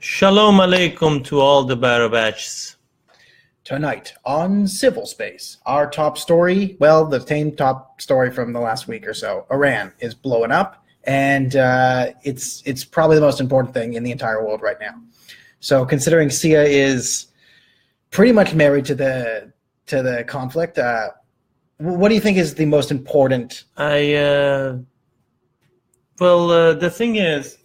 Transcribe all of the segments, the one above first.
Shalom Alaikum to all the Barabachs. Tonight on Civil Space, our top story, well, the same top story from the last week or so. Iran is blowing up, and it's probably the most important thing in the entire world right now. So considering Sia is pretty much married to the conflict, what do you think is the most important? The thing is,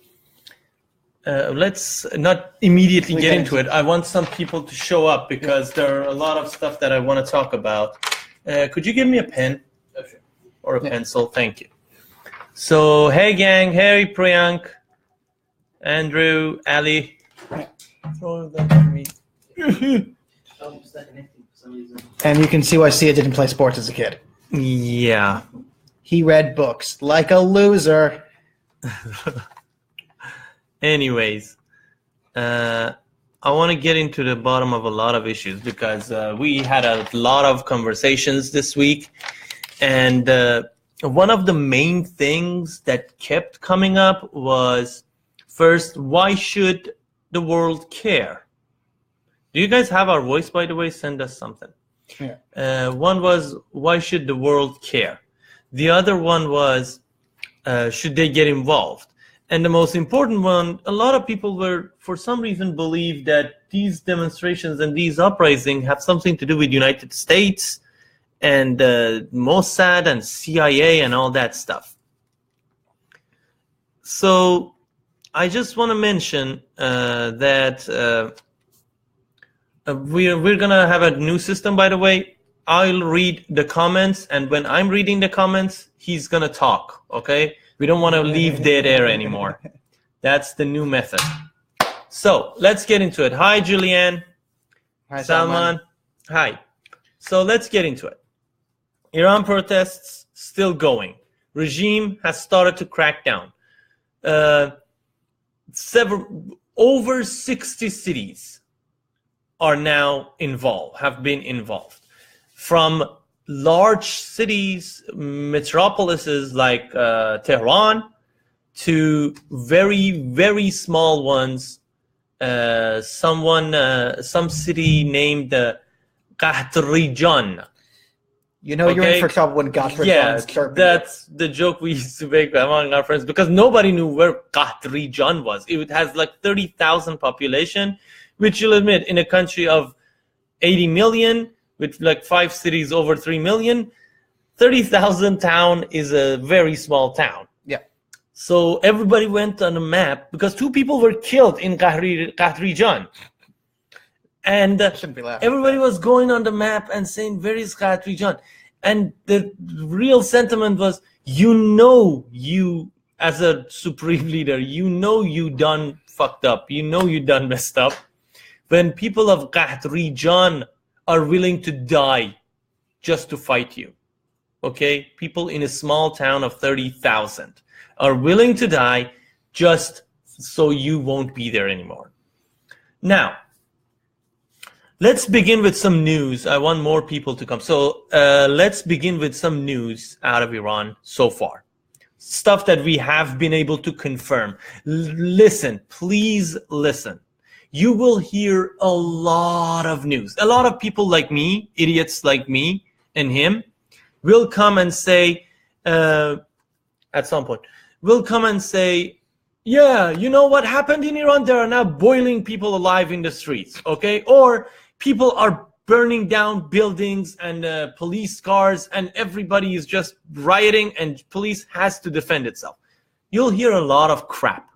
let's not immediately get into it. I want some people to show up because there are a lot of stuff that I want to talk about. Could you give me a pen or a pencil? Thank you. So, hey gang, hey Priyank, Andrew, Ali. Throw that to me. And you can see why Sia didn't play sports as a kid. Yeah. He read books like a loser. Anyways, I want to get into the bottom of a lot of issues because we had a lot of conversations this week. And one of the main things that kept coming up was, first, why should the world care? Do you guys have our voice, by the way? Send us something. Yeah. One was, why should the world care? The other one was, should they get involved? And the most important one, a lot of people were, for some reason, believe that these demonstrations and these uprisings have something to do with United States and Mossad and CIA and all that stuff. So I just want to mention that we're going to have a new system, by the way. I'll read the comments, and when I'm reading the comments, he's going to talk, okay? We don't want to leave dead air anymore. That's the new method. So let's get into it. Hi, Julianne. Hi, Salman. Hi. So let's get into it. Iran protests still going. Regime has started to crack down. Over 60 cities are now involved, have been involved. From large cities, metropolises like Tehran, to very, very small ones. Some city named Qahtrijan. You know, you're in for trouble when Qahtrijan start. That's the joke we used to make among our friends because nobody knew where Qahtrijan was. It has like 30,000 population, which you'll admit in a country of 80 million, with like 5 cities over 3 million, 30,000 town is a very small town. Yeah. So everybody went on a map because 2 people were killed in Qahtrijan. And everybody was going on the map and saying, where is Qahtrijan? And the real sentiment was, you as a supreme leader, you done fucked up. You done messed up. When people of Qahtrijan are willing to die just to fight you. Okay? People in a small town of 30,000 are willing to die just so you won't be there anymore. Now, let's begin with some news. I want more people to come. So let's begin with some news out of Iran so far. Stuff that we have been able to confirm. Listen, please listen. You will hear a lot of news. A lot of people like me, idiots like me and him, will come and say, at some point, will come and say, yeah, you know what happened in Iran? There are now boiling people alive in the streets, okay? Or people are burning down buildings and police cars and everybody is just rioting and police has to defend itself. You'll hear a lot of crap,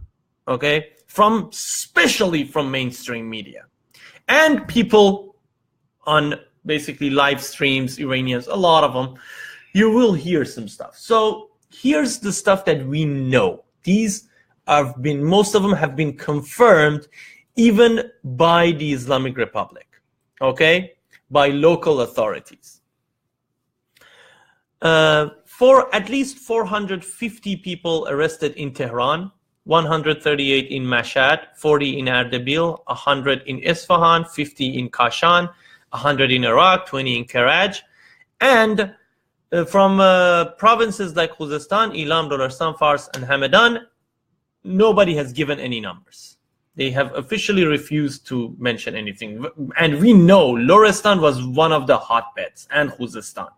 okay? Especially from mainstream media and people on basically live streams, Iranians, a lot of them, you will hear some stuff. So here's the stuff that we know. Most of them have been confirmed even by the Islamic Republic, okay, by local authorities. For at least 450 people arrested in Tehran, 138 in Mashhad, 40 in Ardabil, 100 in Isfahan, 50 in Kashan, 100 in Iraq, 20 in Karaj, and from provinces like Khuzestan, Ilam, Lorestan, Fars, and Hamadan, nobody has given any numbers. They have officially refused to mention anything. And we know Lorestan was one of the hotbeds, and Khuzestan.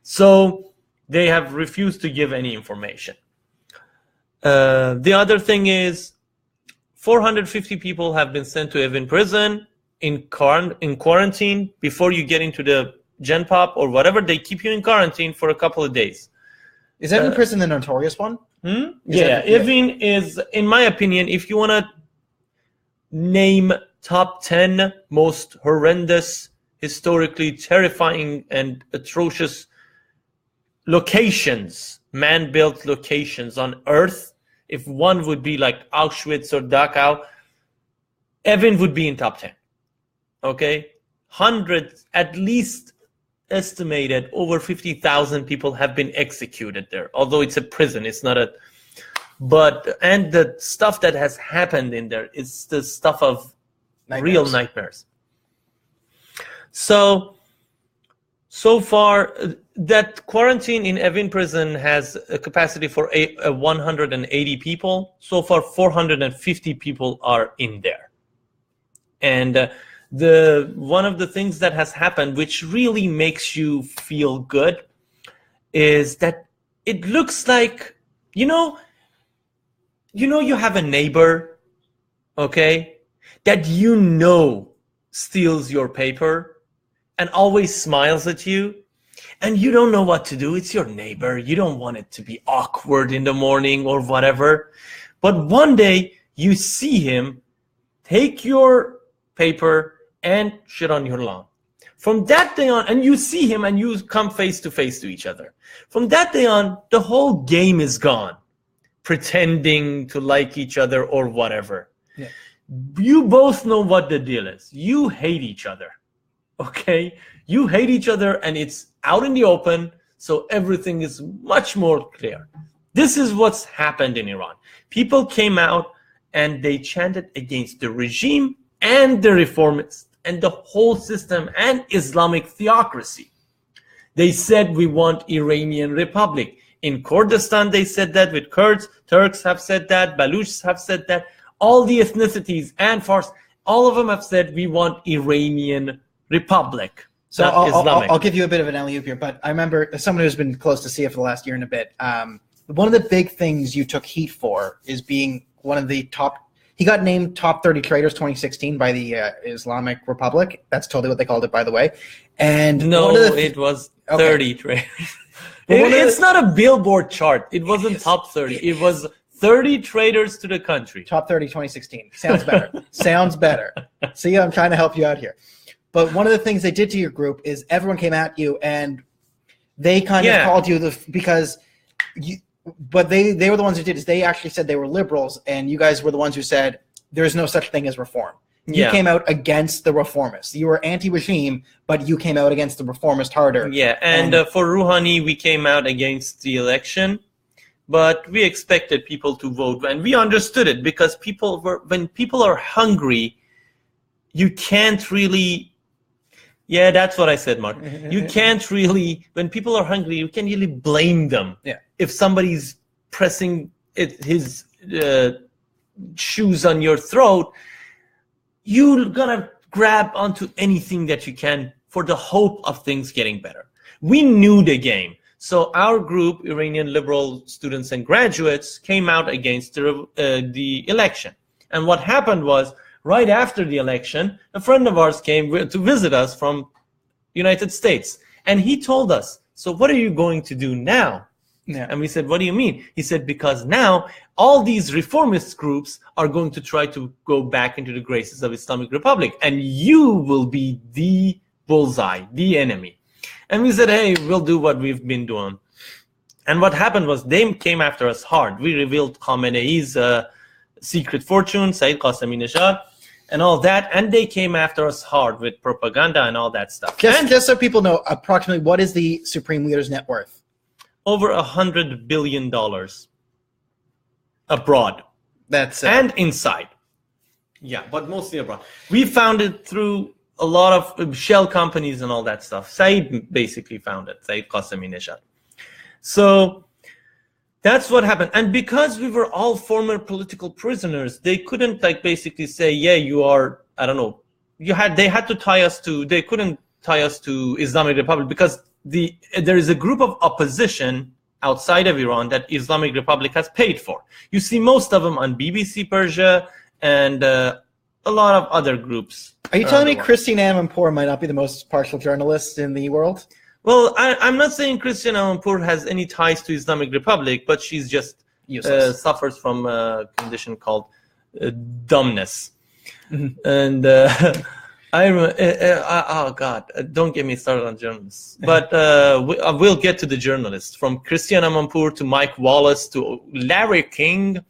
So they have refused to give any information. The other thing is 450 people have been sent to Evin prison in quarantine. Before you get into the Gen Pop or whatever, they keep you in quarantine for a couple of days. Is Evin prison the notorious one? Yeah, Evin is, in my opinion, if you want to name top 10 most horrendous, historically terrifying and atrocious locations, man-built locations on Earth, if one would be like Auschwitz or Dachau, Evin would be in top 10. Okay? Hundreds, at least estimated, over 50,000 people have been executed there. Although it's a prison, it's not a... But, and the stuff that has happened in there is the stuff of real nightmares. So far, that quarantine in Evin prison has a capacity for 180 people. So far, 450 people are in there. And one of the things that has happened, which really makes you feel good, is that it looks like, you have a neighbor, okay, that steals your paper and always smiles at you, and you don't know what to do. It's your neighbor. You don't want it to be awkward in the morning or whatever. But one day you see him take your paper and shit on your lawn. From that day on, and you see him and you come face to face to each other. From that day on, the whole game is gone. Pretending to like each other or whatever. Yeah. You both know what the deal is. You hate each other. Okay? You hate each other, and it's out in the open, so everything is much more clear. This is what's happened in Iran. People came out and they chanted against the regime and the reformists and the whole system and Islamic theocracy. They said, we want Iranian Republic. In Kurdistan, they said that with Kurds. Turks have said that. Baluchs have said that. All the ethnicities and Fars, all of them have said, we want Iranian Republic. So I'll give you a bit of an alley-oop here, but I remember, as someone who's been close to CF for the last year and a bit, one of the big things you took heat for is being one of the top. He got named top 30 traitors 2016 by the Islamic Republic. That's totally what they called it, by the way. And no, it was 30 traitors. It's not a Billboard chart. It wasn't top 30. It was 30 traitors to the country. Top 30 2016. Sounds better. Sounds better. See, I'm trying to help you out here. But one of the things they did to your group is everyone came at you and they kind of called you because you. But they were the ones who did is they actually said they were liberals, and you guys were the ones who said there's no such thing as reform. You came out against the reformists. You were anti-regime, but you came out against the reformist harder. Yeah, and for Rouhani, we came out against the election, but we expected people to vote, and we understood it because when people are hungry, you can't really. Yeah, that's what I said, Mark. You can't really, when people are hungry, you can't really blame them. Yeah. If somebody's pressing his shoes on your throat, you're gonna grab onto anything that you can for the hope of things getting better. We knew the game. So our group, Iranian liberal students and graduates, came out against the election. And what happened was, right after the election, a friend of ours came to visit us from United States. And he told us, so what are you going to do now? Yeah. And we said, what do you mean? He said, because now all these reformist groups are going to try to go back into the graces of Islamic Republic. And you will be the bullseye, the enemy. And we said, hey, we'll do what we've been doing. And what happened was they came after us hard. We revealed Khamenei's secret fortune, Saeed Qasemi Neshad, and all that. And they came after us hard with propaganda and all that stuff. Just so people know, approximately what is the Supreme Leader's net worth? Over $100 billion abroad. That's and inside. Yeah, but mostly abroad. We found it through a lot of shell companies and all that stuff. Saeed basically found it, Saeed Qasemi Neshad. So That's what happened. And because we were all former political prisoners, they couldn't like basically say, yeah, you are, I don't know, they had to tie us to, they couldn't tie us to Islamic Republic because there is a group of opposition outside of Iran that Islamic Republic has paid for. You see most of them on BBC Persia and a lot of other groups. Are you telling me Christine Amanpour might not be the most partial journalist in the world? Well, I'm not saying Christian Amanpour has any ties to Islamic Republic, but she's just suffers from a condition called dumbness. Mm-hmm. And I remember, oh God, don't get me started on journalists. But we'll get to the journalists, from Christian Amanpour to Mike Wallace to Larry King.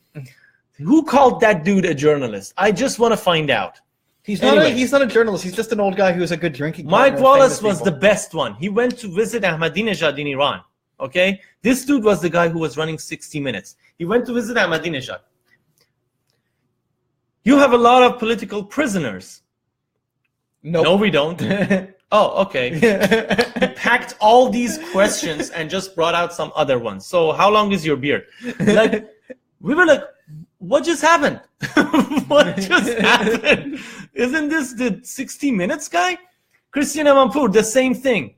Who called that dude a journalist? I just want to find out. He's not a journalist. He's just an old guy who's a good drinking partner. Mike Wallace was the best one. He went to visit Ahmadinejad in Iran. Okay? This dude was the guy who was running 60 Minutes. He went to visit Ahmadinejad. You have a lot of political prisoners. Nope. No, we don't. Oh, okay. He packed all these questions and just brought out some other ones. So how long is your beard? Like, we were like, what just happened? What just happened? Isn't this the 60 Minutes guy? Christian Amanpour, the same thing.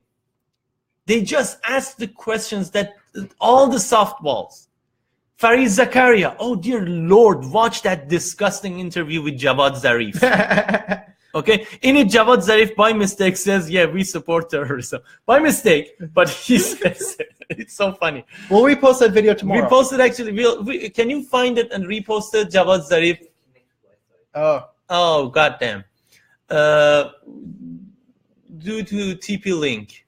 They just asked the questions that all the softballs. Farid Zakaria, oh dear Lord, watch that disgusting interview with Javad Zarif. Okay, in it, Javad Zarif by mistake says, yeah, we support terrorism. By mistake, but he says it. It's so funny. We'll repost that video tomorrow. We posted actually. Can you find it and repost it, Javad Zarif? Oh, goddamn. Due to TP link.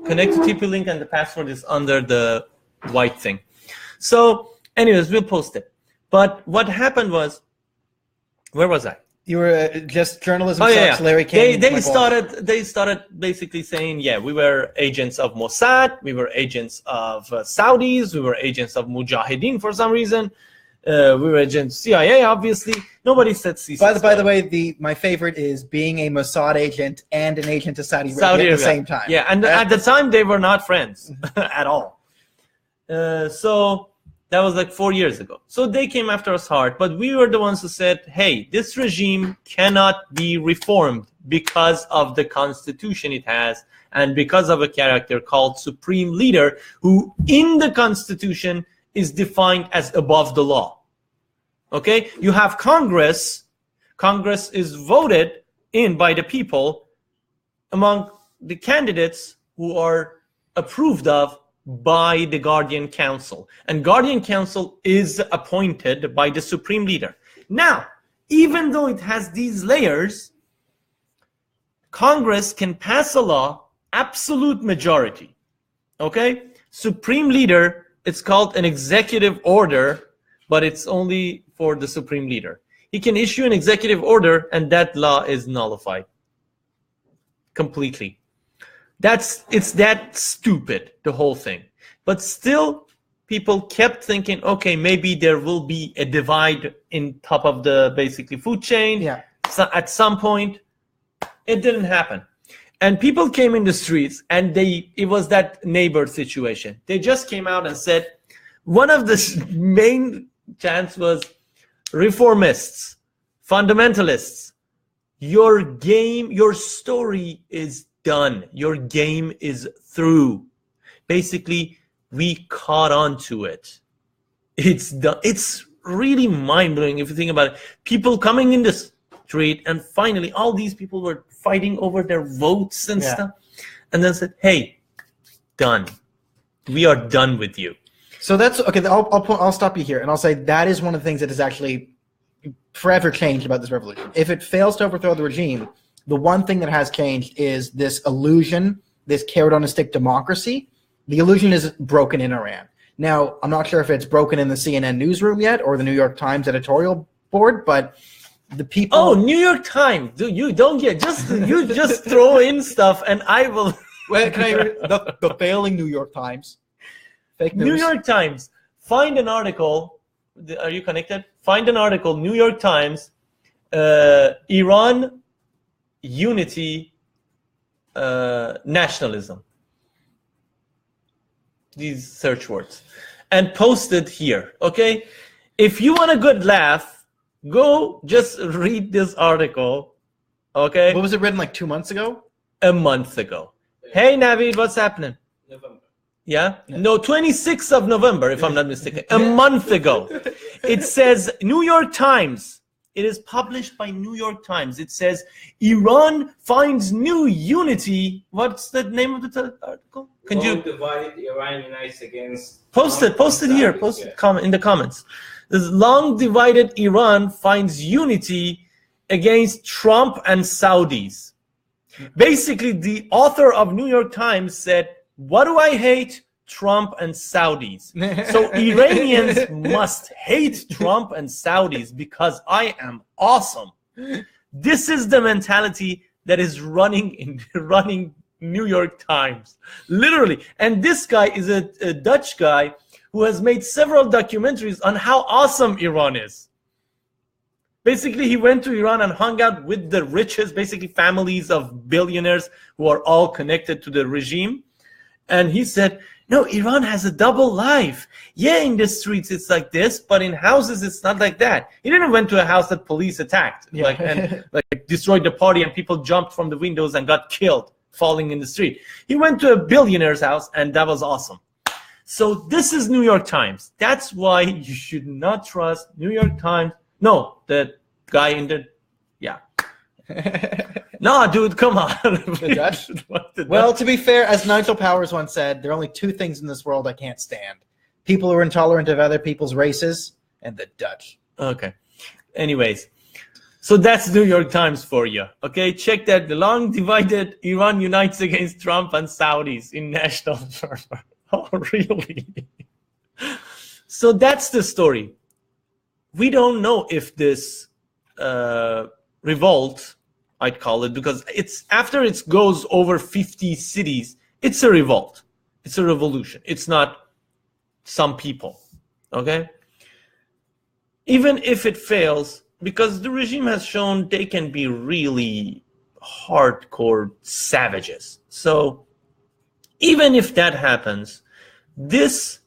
Connect to TP link and the password is under the white thing. So, anyways, we'll post it. But what happened was, where was I? You were just journalism sucks, Larry King. They started basically saying, yeah, we were agents of Mossad, we were agents of Saudis, we were agents of Mujahideen for some reason, we were agents of CIA, obviously. Nobody said CISA. By the way, my favorite is being a Mossad agent and an agent of Saudi Arabia at the same time. Yeah, and at the time they were not friends at all. So that was like 4 years ago. So they came after us hard, but we were the ones who said, hey, this regime cannot be reformed because of the constitution it has and because of a character called Supreme Leader, who in the constitution is defined as above the law. Okay? You have Congress. Congress is voted in by the people among the candidates who are approved of by the Guardian Council. And Guardian Council is appointed by the Supreme Leader. Now, even though it has these layers, Congress can pass a law, absolute majority. Okay? Supreme Leader, it's called an executive order, but it's only for the Supreme Leader. He can issue an executive order and that law is nullified completely. It's that stupid, the whole thing. But still, people kept thinking, okay, maybe there will be a divide in top of the basically food chain. Yeah. So at some point. It didn't happen. And people came in the streets and it was that neighbor situation. They just came out and said, one of the main chants was reformists, fundamentalists. Your game, your story is done. Your game is through. Basically, we caught on to it. It's done. It's really mind-blowing if you think about it. People coming in the street, and finally, all these people were fighting over their votes and stuff, and then said, "Hey, done. We are done with you." So that's okay. I'll stop you here, and I'll say that is one of the things that has actually forever changed about this revolution. If it fails to overthrow the regime, the one thing that has changed is this illusion, this carrot-on-a-stick democracy. The illusion is broken in Iran. Now, I'm not sure if it's broken in the CNN newsroom yet or the New York Times editorial board, but the people... Oh, New York Times. You don't get... You just throw in stuff and I will... Well, can I read the failing New York Times? Fake news. New York Times. Find an article. Are you connected? Find an article. New York Times. Iran unity, nationalism. These search words. and post it here, okay? If you want a good laugh, go just read this article, okay? What was it written like 2 months ago? A month ago. Hey, Navid, what's happening? November. Yeah? No, 26th of November, if I'm not mistaken. A month ago. It says, New York Times. It is published by New York Times. It says, Iran finds new unity. What's the name of the article? Can you divided Iran unites against... post it here. Post it in the comments. This long divided Iran finds unity against Trump and Saudis. Basically, the author of New York Times said, what do I hate? Trump and Saudis. So Iranians must hate Trump and Saudis because I am awesome. This is the mentality that is running New York Times, literally. And this guy is a Dutch guy who has made several documentaries on how awesome Iran is. Basically, he went to Iran and hung out with the richest, basically families of billionaires who are all connected to the regime. And he said, no, Iran has a double life. Yeah, in the streets it's like this, but in houses it's not like that. He didn't went to a house that police attacked, and destroyed the party, and people jumped from the windows and got killed, falling in the street. He went to a billionaire's house, and that was awesome. So this is New York Times. That's why you should not trust New York Times. No, the guy in the, yeah. No, dude, come on. The Dutch? Well, to be fair, as Nigel Powers once said, there are only two things in this world I can't stand. People who are intolerant of other people's races, and the Dutch. Okay. Anyways, so that's New York Times for you. Okay, check that. The long divided Iran unites against Trump and Saudis in national fervor. Oh, really? So that's the story. We don't know if this revolt, I'd call it, because it's after it goes over 50 cities, it's a revolt. It's a revolution. It's not some people, okay? Even if it fails, because the regime has shown they can be really hardcore savages. So even if that happens, this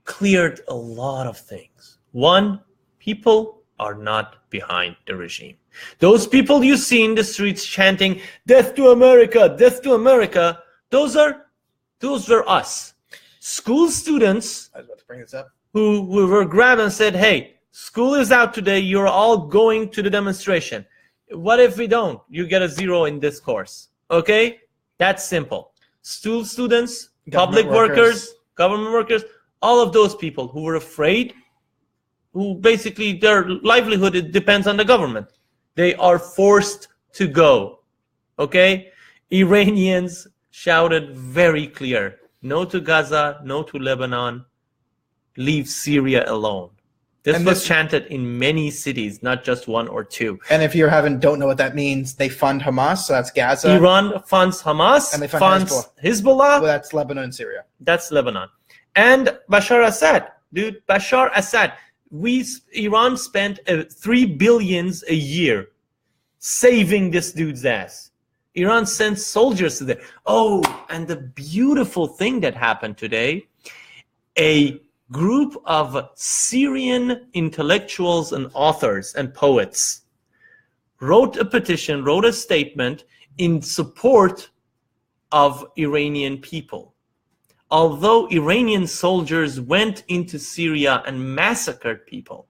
cleared a lot of things. One, people are not behind the regime. Those people you see in the streets chanting, "Death to America, death to America," those were us. School students I was about to bring this up. who were grabbed and said, "Hey, school is out today. You're all going to the demonstration. What if we don't? You get a 0 in this course." Okay? That's simple. School students, public workers, government workers, all of those people who were afraid, who basically their livelihood, it depends on the government. They are forced to go. Okay? Iranians shouted very clear, no to Gaza, no to Lebanon, leave Syria alone. This was chanted in many cities, not just one or two. And if you don't know what that means, they fund Hamas, so that's Gaza. Iran funds Hamas, and they funds Hezbollah. Well, that's Lebanon and Syria. That's Lebanon. And Bashar Assad, dude, Bashar Assad. Iran spent $3 billion a year saving this dude's ass. Iran sends soldiers to there. Oh, and the beautiful thing that happened today, a group of Syrian intellectuals and authors and poets wrote a petition, wrote a statement in support of Iranian people. Although Iranian soldiers went into Syria and massacred people,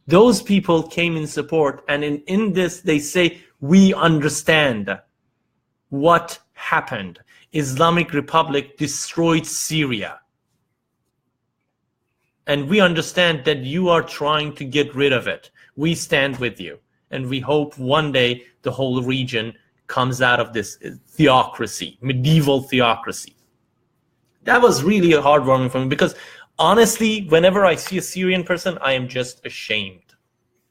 those people came in support, and in this they say, we understand what happened. Islamic Republic destroyed Syria. And we understand that you are trying to get rid of it. We stand with you. And we hope one day the whole region comes out of this theocracy, medieval theocracy. That was really heartwarming for me because honestly, whenever I see a Syrian person, I am just ashamed.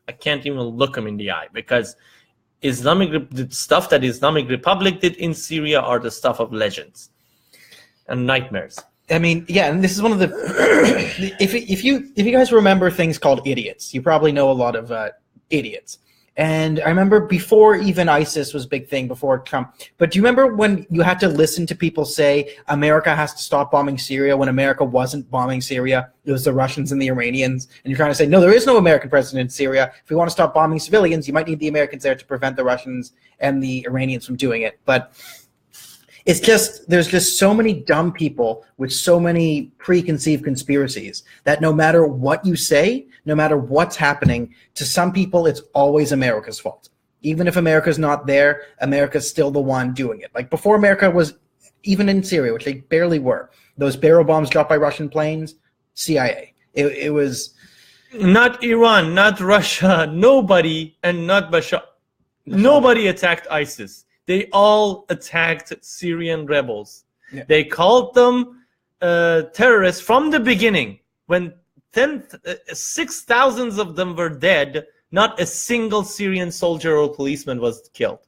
I can't even look them in the eye because the stuff that Islamic Republic did in Syria are the stuff of legends and nightmares. I mean, yeah, and this is one of the if you guys remember things called idiots, you probably know a lot of idiots. And I remember before even ISIS was a big thing, before Trump. But do you remember when you had to listen to people say America has to stop bombing Syria when America wasn't bombing Syria? It was the Russians and the Iranians. And you're trying to say, no, there is no American president in Syria. If we want to stop bombing civilians, you might need the Americans there to prevent the Russians and the Iranians from doing it. But it's just, there's just so many dumb people with so many preconceived conspiracies that no matter what you say, no matter what's happening, to some people, it's always America's fault. Even if America's not there, America's still the one doing it. Like before America was even in Syria, which they barely were, those barrel bombs dropped by Russian planes, CIA. It was... Not Iran, not Russia, nobody, and not Bashar. Nobody attacked ISIS. They all attacked Syrian rebels. Yeah. They called them terrorists from the beginning. When 6,000 of them were dead, not a single Syrian soldier or policeman was killed.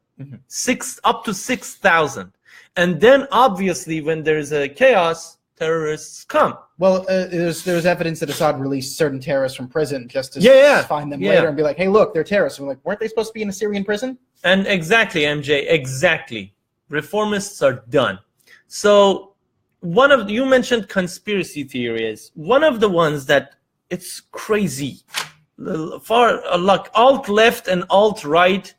Up to 6,000. And then obviously when there's a chaos, terrorists come. Well, there's evidence that Assad released certain terrorists from prison just to find them later and be like, hey, look, they're terrorists. And we're like, weren't they supposed to be in a Syrian prison? And exactly, MJ, exactly. Reformists are done. So you mentioned conspiracy theories. One of the ones that it's crazy, like alt-left and alt-right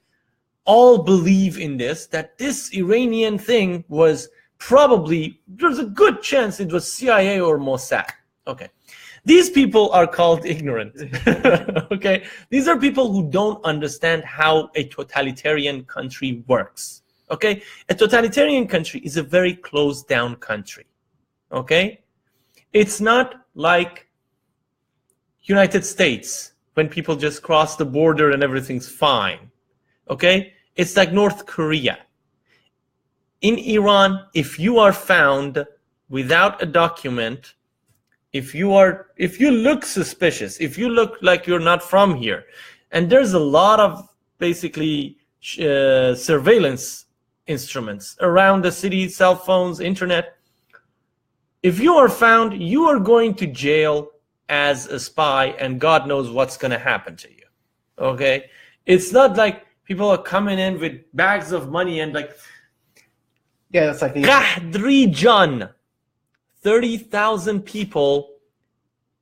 all believe in this, that this Iranian thing was probably, there's a good chance it was CIA or Mossad. Okay. These people are called ignorant. Okay. These are people who don't understand how a totalitarian country works. Okay. A totalitarian country is a very closed down country. Okay. It's not like United States when people just cross the border and everything's fine. Okay. It's like North Korea. In Iran, if you are found without a document, if you look suspicious, if you look like you're not from here, and there's a lot of basically surveillance instruments around the city, cell phones, internet, if you are found, you are going to jail as a spy, and God knows what's going to happen to you. Okay? It's not like people are coming in with bags of money and like, yeah, that's like the Qadrijan, 30,000 people,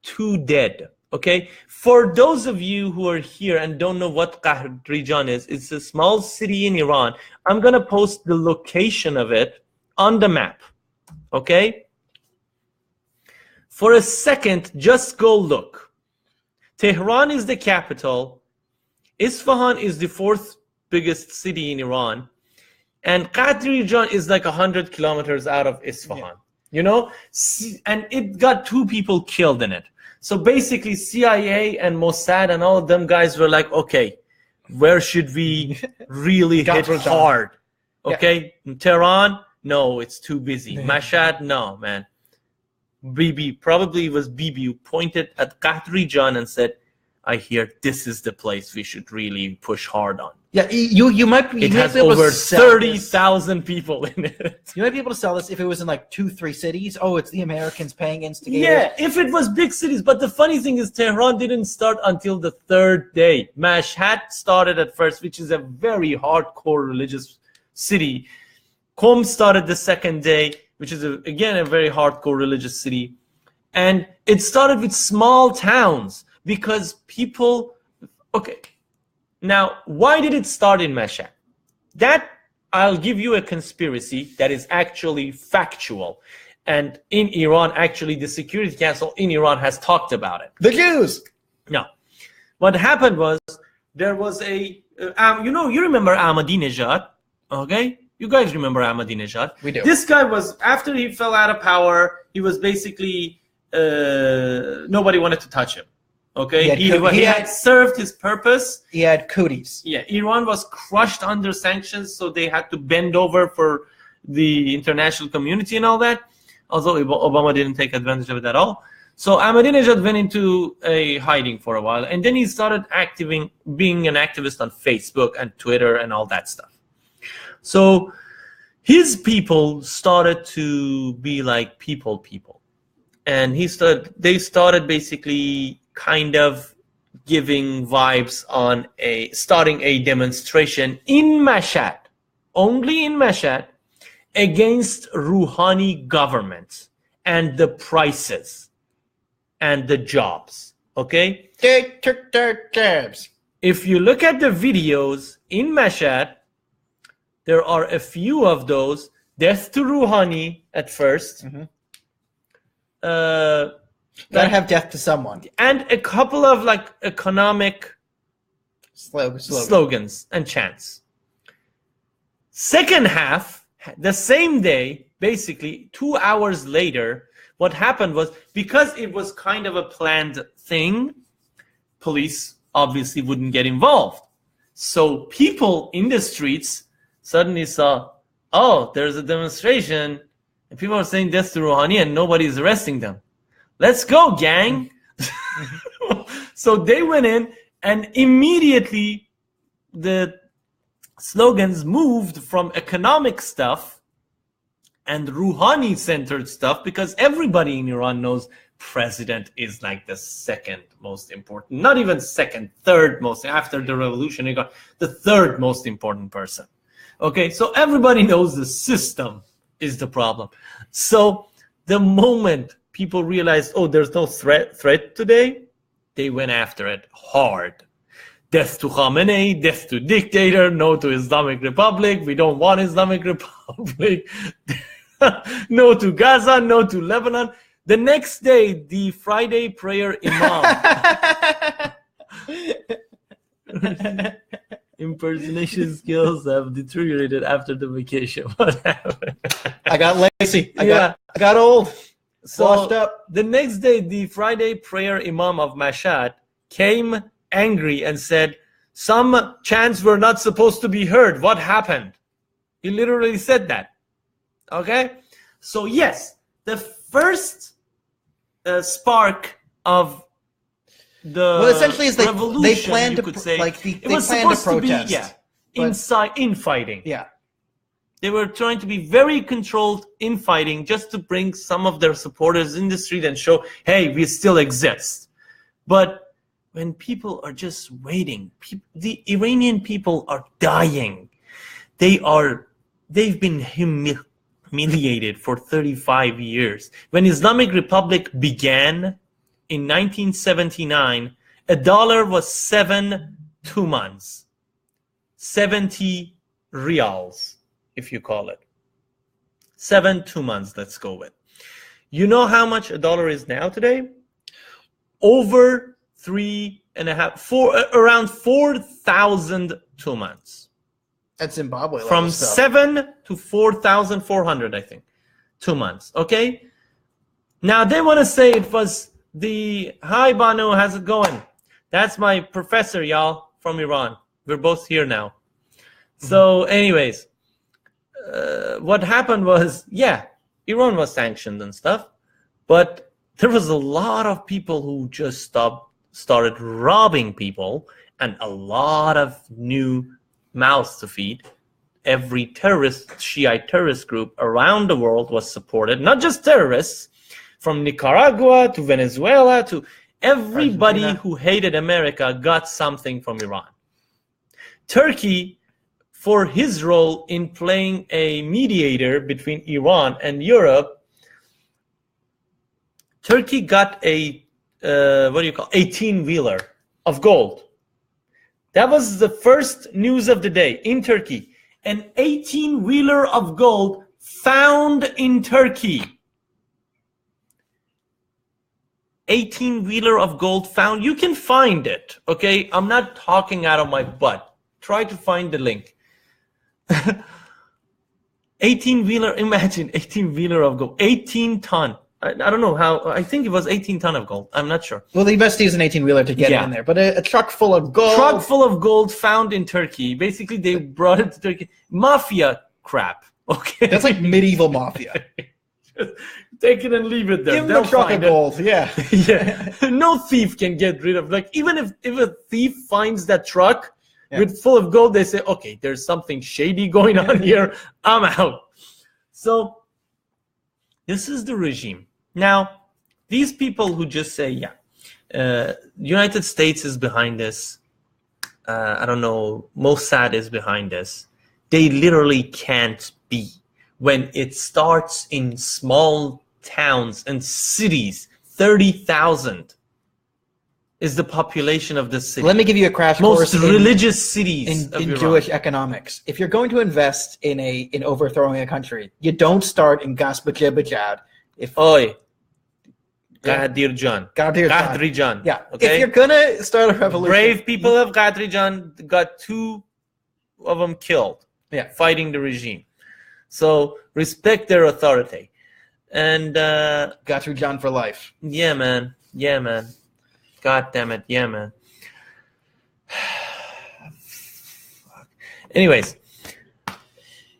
2 dead. Okay, for those of you who are here and don't know what Qadrijan is, it's a small city in Iran. I'm gonna post the location of it on the map. Okay, for a second, just go look. Tehran is the capital. Isfahan is the 4th biggest city in Iran. And Qadrijan is like 100 kilometers out of Isfahan, you know? And it got 2 people killed in it. So basically CIA and Mossad and all of them guys were like, okay, where should we really hit hard? Okay, Tehran, no, it's too busy. Mashhad, no, man. Bibi, probably it was Bibi who pointed at Qadrijan and said, I hear this is the place we should really push hard on. Yeah, you might be. It has over 30,000 people in it. You might be able to sell this if it was in like 2-3 cities. Oh, it's the Americans paying instigators. Yeah, if it was big cities. But the funny thing is, Tehran didn't start until the 3rd day. Mashhad started at first, which is a very hardcore religious city. Qom started the 2nd day, which is again a very hardcore religious city, and it started with small towns. Because people, okay, now why did it start in Mashhad? That I'll give you a conspiracy that is actually factual. And in Iran, actually, the Security Council in Iran has talked about it. The Jews! No. What happened was, there was a, you remember Ahmadinejad, okay? You guys remember Ahmadinejad? We do. This guy was, after he fell out of power, he was basically, nobody wanted to touch him. Okay, he had served his purpose. He had cooties. Yeah, Iran was crushed under sanctions, so they had to bend over for the international community and all that. Although Obama didn't take advantage of it at all. So Ahmadinejad went into a hiding for a while, and then he started being an activist on Facebook and Twitter and all that stuff. So his people started to be like people. And they started basically kind of giving vibes on starting a demonstration in Mashhad, only in Mashhad, against Rouhani government and the prices and the jobs. Okay? Jobs. If you look at the videos in Mashhad, there are a few of those. Death to Rouhani at first. Gotta have death to someone. And a couple of like economic slogans and chants. Second half, the same day, basically 2 hours later, what happened was, because it was kind of a planned thing, police obviously wouldn't get involved. So people in the streets suddenly saw, oh, there's a demonstration and people are saying death to Rouhani and nobody's arresting them. Let's go, gang. So they went in, and immediately the slogans moved from economic stuff and Rouhani-centered stuff, because everybody in Iran knows president is like the second most important, not even second, third most, after the revolution, he got the third most important person. Okay, so everybody knows the system is the problem. So the moment people realized, oh, there's no threat today, they went after it hard. Death to Khamenei, death to dictator, no to Islamic Republic, we don't want Islamic Republic, no to Gaza, no to Lebanon. The next day, the Friday prayer imam. Impersonation skills have deteriorated after the vacation. What happened? I got lazy. I got old. Washed up. The next day, the Friday prayer imam of Mashhad came angry and said, some chants were not supposed to be heard. What happened? He literally said that. Okay? So yes, the first spark of the essentially is revolution, they planned you to could say, they it was planned to supposed protest. to be infighting. Yeah. They were trying to be very controlled infighting, just to bring some of their supporters in the street and show, hey, we still exist. But when people are just waiting, the Iranian people are dying. They've been humiliated for 35 years. When Islamic Republic began in 1979, $1 was 2 months, 70 riyals, if you call it. 2 months, let's go with. You know how much $1 is now today? Over 3.5, around 4,000 2 months. That's Zimbabwe. From 7 to 4,400, I think, 2 months. Okay. Now they want to say it was hi Banu, how's it going? That's my professor, y'all, from Iran. We're both here now. So, anyways, what happened was, Iran was sanctioned and stuff, but there was a lot of people who just started robbing people, and a lot of new mouths to feed. Every Shiite terrorist group around the world was supported, not just terrorists, from Nicaragua to Venezuela to everybody Argentina. Who hated America got something from Iran. Turkey, for his role in playing a mediator between Iran and Europe, Turkey got a 18-wheeler of gold. That was the first news of the day in Turkey. An 18-wheeler of gold found in Turkey. 18-wheeler of gold found. You can find it, okay? I'm not talking out of my butt. Try to find the link. 18-wheeler, imagine 18-wheeler of gold. 18 ton. I don't know how. I think it was 18 ton of gold. I'm not sure. Well, they must use an 18-wheeler to get it in there, but a truck full of gold. Truck full of gold found in Turkey. Basically, they brought it to Turkey. Mafia crap. Okay, that's like medieval mafia. Take it and leave it there. Give them a truck of gold. Yeah, yeah. No thief can get rid of. Like, even if a thief finds that truck with full of gold, they say, okay, there's something shady going on here. I'm out. So this is the regime. Now, these people who just say, United States is behind this. I don't know. Mossad is behind this. They literally can't be. When it starts in small towns and cities, 30,000 is the population of the city. Let me give you a crash Most course religious cities in of Iran. Jewish economics. If you're going to invest in overthrowing a country, you don't start in Gasbajad. Oi. Qadirjan. Qadirjan. Yeah. Okay? If you're going to start a revolution. Brave people of Qadirjan got 2 of them killed fighting the regime. So respect their authority. And Qadirjan for life. Yeah, man. Yeah, man. God damn it. Yeah, man. Anyways,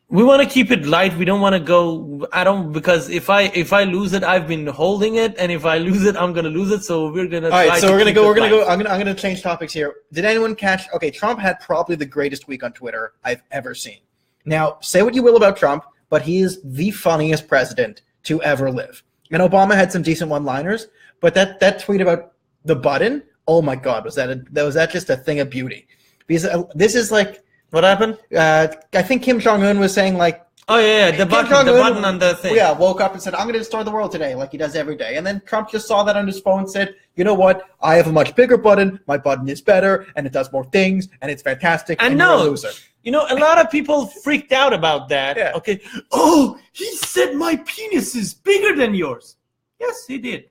we want to keep it light. We don't want to go. Because if I lose it, I've been holding it, and if I lose it, I'm gonna lose it. So we're gonna. All right. So we're gonna go. I'm gonna change topics here. Did anyone catch? Okay, Trump had probably the greatest week on Twitter I've ever seen. Now, say what you will about Trump, but he is the funniest president to ever live. And Obama had some decent one-liners, but that tweet about the button, oh my God, was that just a thing of beauty? Because this is like, what happened? I think Kim Jong-un was saying like, oh yeah, the button on the thing. Yeah, woke up and said, I'm going to destroy the world today, like he does every day. And then Trump just saw that on his phone and said, you know what? I have a much bigger button. My button is better, and it does more things, and it's fantastic. And no, you're a loser. You know, a lot of people freaked out about that. Yeah. Okay. Oh, he said my penis is bigger than yours. Yes, he did.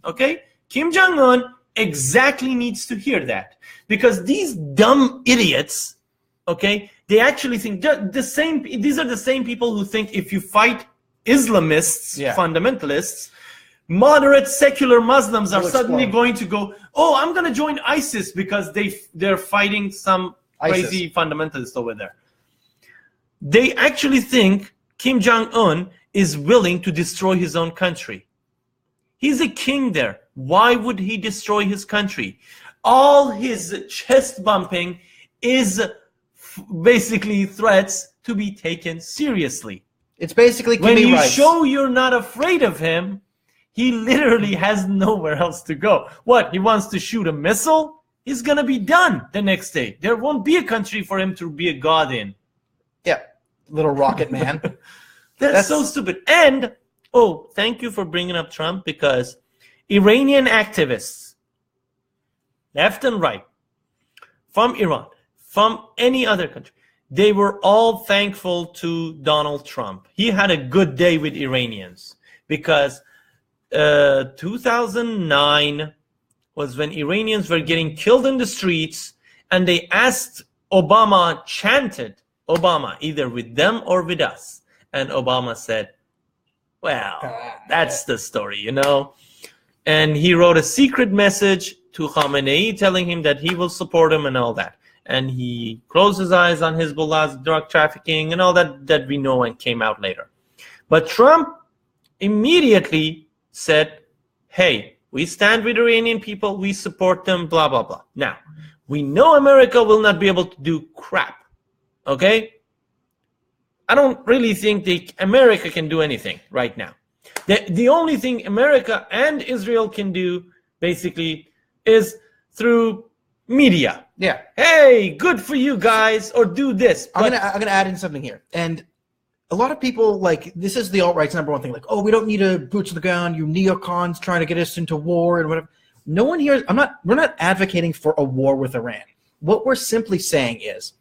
Okay. Kim Jong-un exactly needs to hear that, because these dumb idiots, okay, they actually think the same. These are the same people who think if you fight Islamists, fundamentalists, moderate secular Muslims are suddenly going to go, oh, I'm going to join ISIS because they're fighting some crazy fundamentalist over there. They actually think Kim Jong-un is willing to destroy his own country. He's a king there. Why would he destroy his country? All his chest bumping is basically threats to be taken seriously. It's basically when you show you're not afraid of him, he literally has nowhere else to go. What? He wants to shoot a missile? He's going to be done the next day. There won't be a country for him to be a god in. Yeah, little rocket man. That's so stupid. And, oh, thank you for bringing up Trump, because Iranian activists, left and right, from Iran, from any other country, they were all thankful to Donald Trump. He had a good day with Iranians, because 2009 was when Iranians were getting killed in the streets, and they asked Obama, chanted Obama, either with them or with us. And Obama said, well, that's the story, you know. And he wrote a secret message to Khamenei telling him that he will support him and all that. And he closed his eyes on Hezbollah's drug trafficking and all that we know and came out later. But Trump immediately said, hey, we stand with Iranian people, we support them, blah, blah, blah. Now, we know America will not be able to do crap, okay? I don't really think America can do anything right now. The only thing America and Israel can do, basically, is through media. Yeah. Hey, good for you guys, or do this. I'm gonna add in something here. And a lot of people, like, this is the alt-right's number one thing, like, oh, we don't need a boots on the ground, you neocons trying to get us into war and whatever. No one here, we're not advocating for a war with Iran. What we're simply saying is,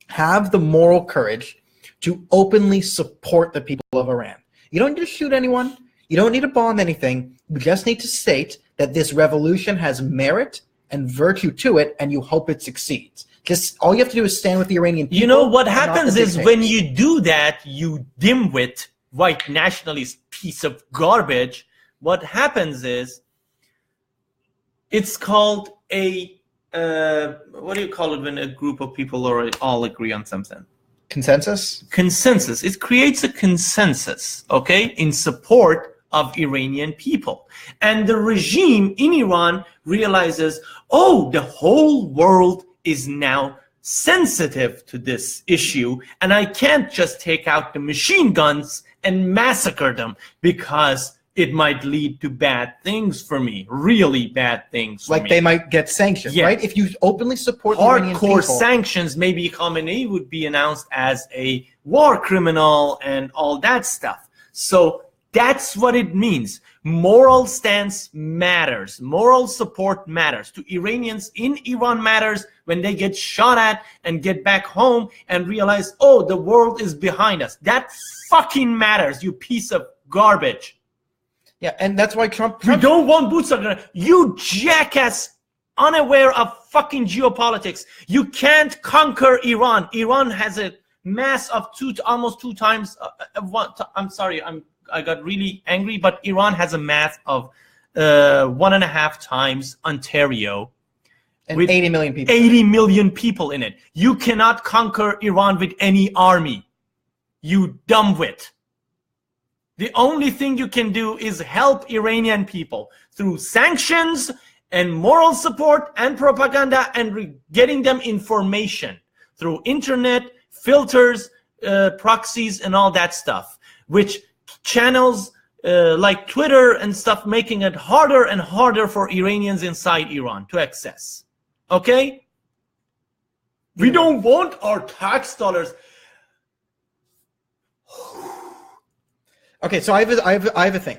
have the moral courage to openly support the people of Iran. You don't need to shoot anyone. You don't need to bomb anything. You just need to state that this revolution has merit and virtue to it, and you hope it succeeds. Just all you have to do is stand with the Iranian people. You know what happens is when you do that, you dimwit, white nationalist piece of garbage. What happens is, it's called a what do you call it when a group of people all agree on something? Consensus? Consensus. It creates a consensus, okay, in support of Iranian people. And the regime in Iran realizes, oh, the whole world is now sensitive to this issue, and I can't just take out the machine guns and massacre them, because it might lead to bad things for me, really bad things for like me. they might get sanctioned, Yes. right? If you openly support the Iranian people, hardcore sanctions, maybe Khamenei would be announced as a war criminal and all that stuff. So that's what it means. Moral stance matters. Moral support matters. To Iranians in Iran matters when they get shot at and get back home and realize, oh, the world is behind us. That fucking matters, you piece of garbage. yeah, and that's why Trump You don't want boots on the ground. You jackass, unaware of fucking geopolitics. You can't conquer Iran. Iran has a mass of almost two times. I'm sorry, I got really angry, but Iran has a mass of 1.5 times Ontario. and with 80 million people. 80 million people in it. You cannot conquer Iran with any army. You dumbwit. The only thing you can do is help Iranian people through sanctions and moral support and propaganda and getting them information through internet, filters, proxies, and all that stuff, which channels like Twitter and stuff making it harder and harder for Iranians inside Iran to access. Okay? We don't want our tax dollars. Okay, so I have a thing.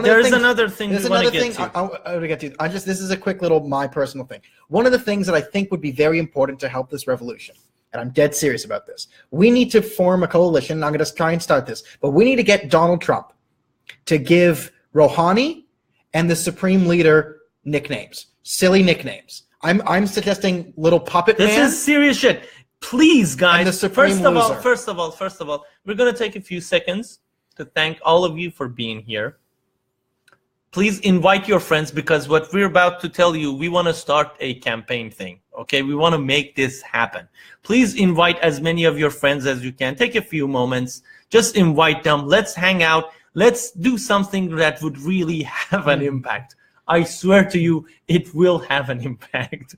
There's another thing There's we want another to get thing to. I want to get to. This is a quick little my personal thing. One of the things that I think would be very important to help this revolution, and I'm dead serious about this. We need to form a coalition. I'm going to try and start this, but we need to get Donald Trump to give Rouhani and the Supreme Leader nicknames, silly nicknames. I'm suggesting little puppet man. This is serious shit. Please, guys. And the Supreme First of all, we're going to take a few seconds to thank all of you for being here. Please invite your friends, because what we're about to tell you, we want to start a campaign thing. Okay, we want to make this happen. Please invite as many of your friends as you can. Take a few moments, just invite them. Let's hang out. Let's do something that would really have an impact. I swear to you, it will have an impact.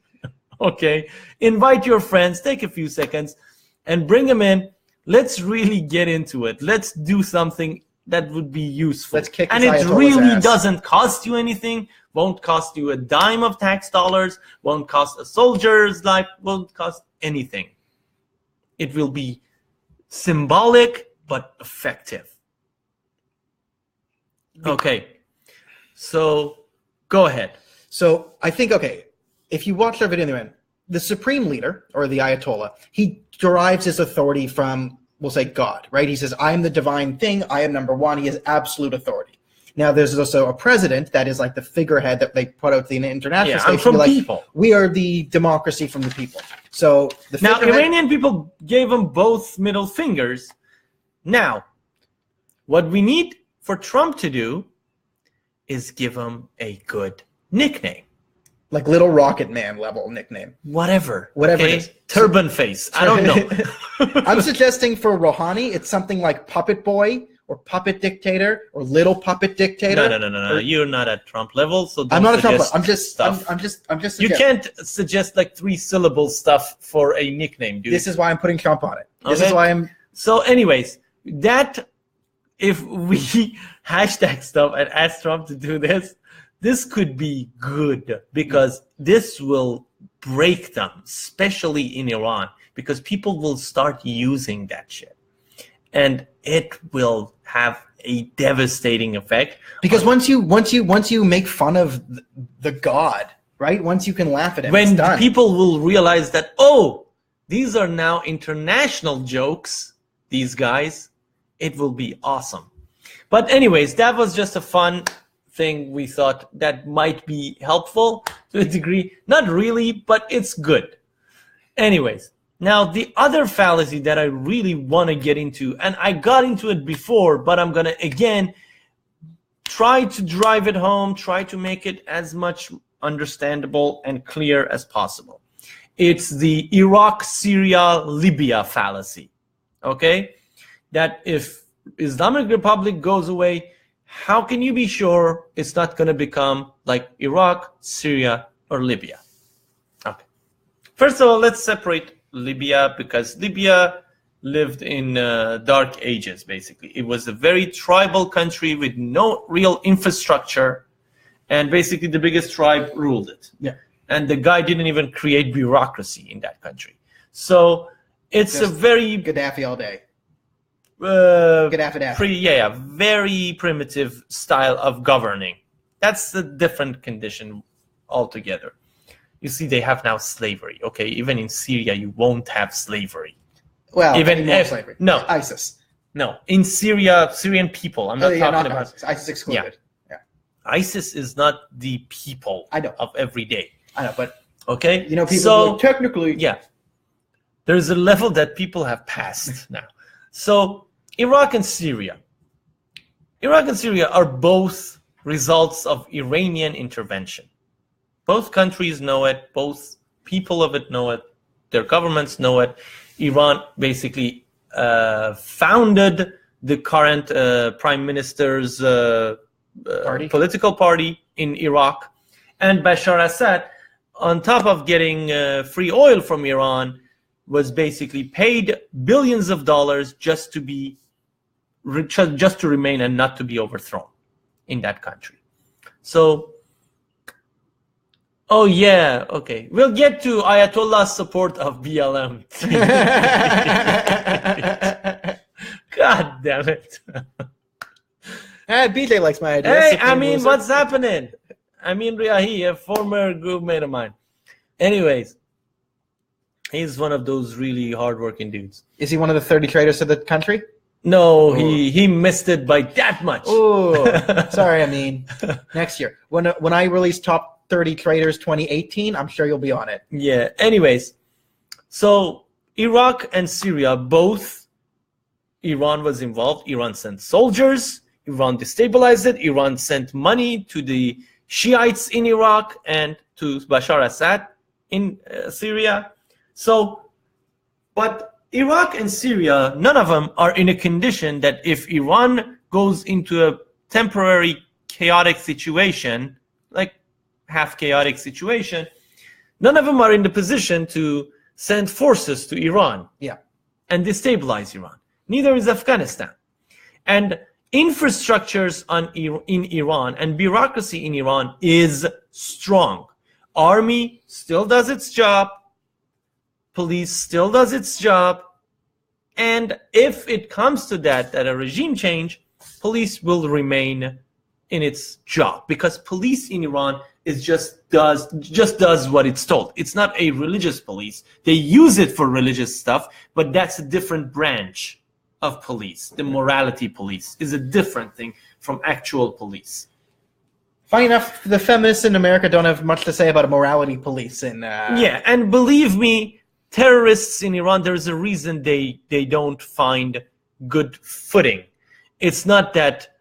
Okay, invite your friends, take a few seconds and bring them in. Let's really get into it. Let's do something that would be useful. Let's kick and this it Ayatollah's really ass. doesn't cost you anything, won't cost you a dime of tax dollars, won't cost a soldier's life, won't cost anything. It will be symbolic but effective. Okay, so go ahead. So I think, okay, if you watch our video in the end, the Supreme Leader, or the Ayatollah, he derives his authority from, we'll say, God, right? He says, I am the divine thing, I am number one, he has absolute authority. Now, there's also a president that is like the figurehead that they put out the international stage. I'm from like, people. We are the democracy from the people. So the Now, figurehead- Iranian people gave him both middle fingers. Now, what we need for Trump to do is give him a good nickname. like Little Rocket Man level nickname. Whatever Whatever okay? it is. Turban face. I don't know. I'm suggesting for Rouhani, it's something like Puppet Boy or Puppet Dictator or Little Puppet Dictator. No. You're not at Trump level, so don't I'm not a Trump. suggest I'm just stuff. I'm just. You suggesting. can't suggest like 3-syllable stuff for a nickname, dude. This is why I'm putting Trump on it. This Okay. is why I'm. So, anyways, that if we hashtag stuff and ask Trump to do this, this could be good, because this will break them, especially in Iran, because people will start using that shit, and it will have a devastating effect. Because once you make fun of the god, right? Once you can laugh at him, When it's done. people will realize that, oh, these are now international jokes, these guys, it will be awesome. But anyways, that was just a fun thing we thought that might be helpful to a degree. Not really, but it's good. Anyways, now the other fallacy that I really want to get into, and I got into it before, but I'm going to again try to drive it home, try to make it as much understandable and clear as possible. It's the Iraq, Syria, Libya fallacy. Okay? That if Islamic Republic goes away, how can you be sure it's not going to become like Iraq, Syria, or Libya? Okay. First of all, let's separate Libya, because Libya lived in dark ages, basically. It was a very tribal country with no real infrastructure, and basically the biggest tribe ruled it. Yeah. And the guy didn't even create bureaucracy in that country. So it's Just a very Gaddafi all day. Gaddafi. very primitive style of governing. That's a different condition altogether. You see, they have now slavery. Okay, even in Syria, you won't have slavery. Well, even more slavery. No, ISIS. no. In Syria, Syrian people. I'm not talking about ISIS. ISIS excluded. Yeah. ISIS is not the people I know. of every day. I know, but Okay, people technically. Yeah, there's a level that people have passed now. So Iraq and Syria are both results of Iranian intervention. Both countries know it. Both people of it know it. Their governments know it. Iran basically founded the current prime minister's political party in Iraq, and Bashar Assad, on top of getting free oil from Iran, was basically paid billions of dollars just to remain and not to be overthrown in that country. So, oh yeah, okay, we'll get to Ayatollah's support of BLM. God damn it. BJ likes my idea. Hey, I mean, what's happening? I mean, Riahi, a former group mate of mine. Anyways, he's one of those really hardworking dudes. Is he one of the 30 traitors to the country? No, he missed it by that much. Oh, sorry. I mean, next year when I release top 30 traitors 2018, I'm sure you'll be on it. Yeah. Anyways, so Iraq and Syria, both Iran was involved. Iran sent soldiers. Iran destabilized it. Iran sent money to the Shiites in Iraq and to Bashar Assad in Syria. So, but Iraq and Syria, none of them are in a condition that if Iran goes into a temporary chaotic situation, like half chaotic situation, none of them are in the position to send forces to Iran and destabilize Iran. Neither is Afghanistan. And infrastructures in Iran and bureaucracy in Iran is strong. Army still does its job. Police still does its job. And if it comes to that a regime change, police will remain in its job, because police in Iran is just does what it's told. It's not a religious police. They use it for religious stuff, but that's a different branch of police. The morality police is a different thing from actual police. Funny enough, the feminists in America don't have much to say about a morality police. Yeah, and believe me, terrorists in Iran, there's a reason they don't find good footing. It's not that,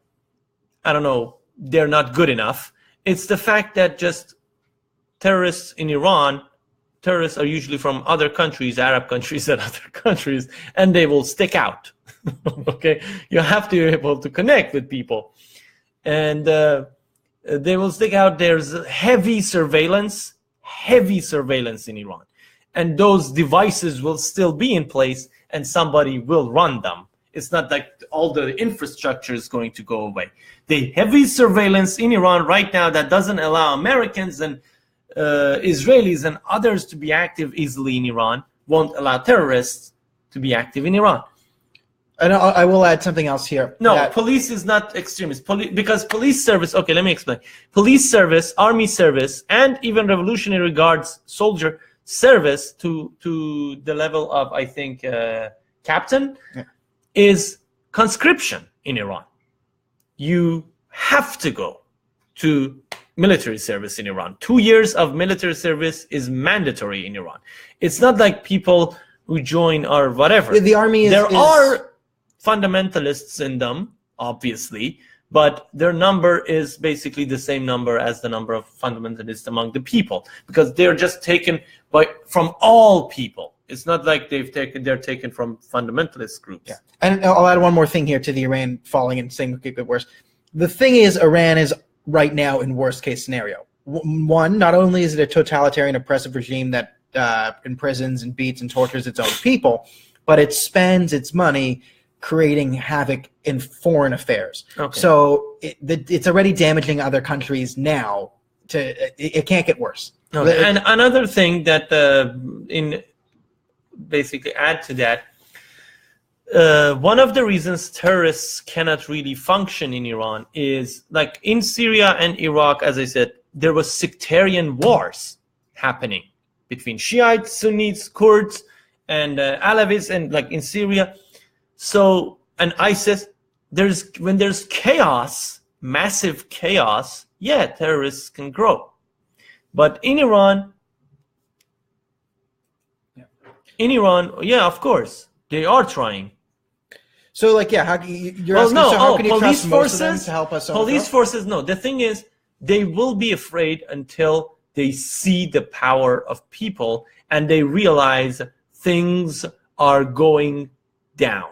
I don't know, they're not good enough. It's the fact that just terrorists in Iran, terrorists are usually from other countries, Arab countries and other countries, and they will stick out. Okay, you have to be able to connect with people, and they will stick out. There's heavy surveillance in Iran, and those devices will still be in place, and somebody will run them. It's not like all the infrastructure is going to go away. The heavy surveillance in Iran right now that doesn't allow Americans and Israelis and others to be active easily in Iran won't allow terrorists to be active in Iran. And I will add something else here. No, police is not extremist. Because police service, okay, let me explain. Police service, army service, and even Revolutionary Guards soldier service to the level of, I think, captain, is conscription in Iran. You have to go to military service in Iran. 2 years of military service is mandatory in Iran. It's not like people who join or whatever. The army is... There are fundamentalists in them, obviously, but their number is basically the same number as the number of fundamentalists among the people, because they're just taken from all people. It's not like they're taken from fundamentalist groups. Yeah. And I'll add one more thing here to the Iran falling and saying it worse. The thing is, Iran is right now in worst case scenario. One, not only is it a totalitarian oppressive regime that imprisons and beats and tortures its own people, but it spends its money creating havoc in foreign affairs. Okay. So it's already damaging other countries now. It can't get worse. Okay. And another thing that in basically add to that, one of the reasons terrorists cannot really function in Iran is, like in Syria and Iraq, as I said, there was sectarian wars happening between Shiites, Sunnis, Kurds, and Alavis, and like in Syria. So, and ISIS, when there's chaos, massive chaos, yeah, terrorists can grow. But in Iran, yeah, of course, they are trying. So, like, yeah, how can you police trust most forces, of them to help us? Police forces, no. The thing is, they will be afraid until they see the power of people and they realize things are going down.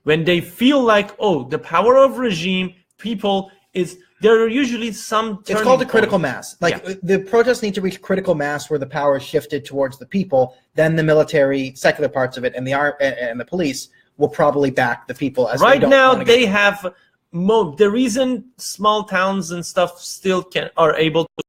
When they feel like, oh, the power of regime, people there are usually some. It's called a critical mass. The protests need to reach critical mass where the power is shifted towards the people. Then the military, secular parts of it, and the police will probably back the people. As right now, they have the reason small towns and stuff still are able to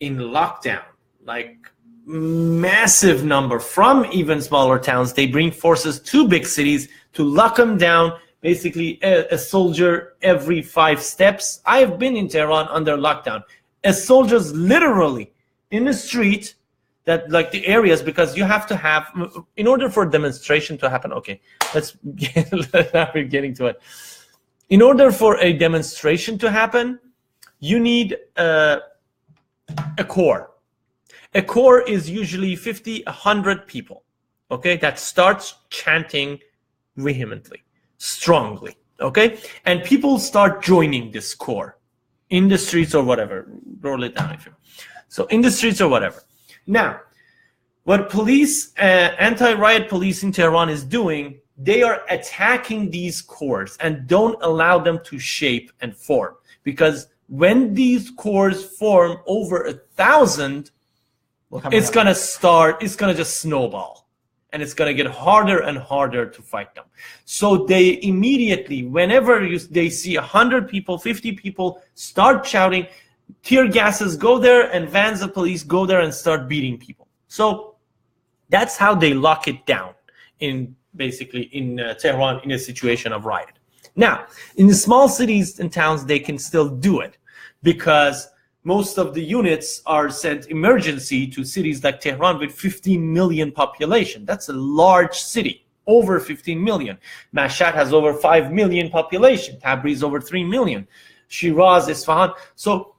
in lockdown, like massive number from even smaller towns. They bring forces to big cities to lock them down. Basically, a soldier every 5 steps. I have been in Tehran under lockdown. A soldier's literally in the street. That like the areas, because you have to have, in order for demonstration to happen. Okay, we're getting to it. In order for a demonstration to happen, you need a core. A core is usually 50, 100 people. Okay, that starts chanting vehemently, strongly. Okay, and people start joining this core in the streets or whatever. Roll it down if you. So in the streets or whatever. Now, what police, anti-riot police in Tehran is doing, they are attacking these cores and don't allow them to shape and form. Because when these cores form over 1,000, it's going to just snowball. And it's going to get harder and harder to fight them. So they immediately, whenever they see 100 people, 50 people start shouting, tear gases go there and vans of police go there and start beating people. So that's how they lock it down in Tehran in a situation of riot. Now, in the small cities and towns, they can still do it because most of the units are sent emergency to cities like Tehran with 15 million population. That's a large city, over 15 million. Mashhad has over 5 million population. Tabriz over 3 million. Shiraz, Isfahan. So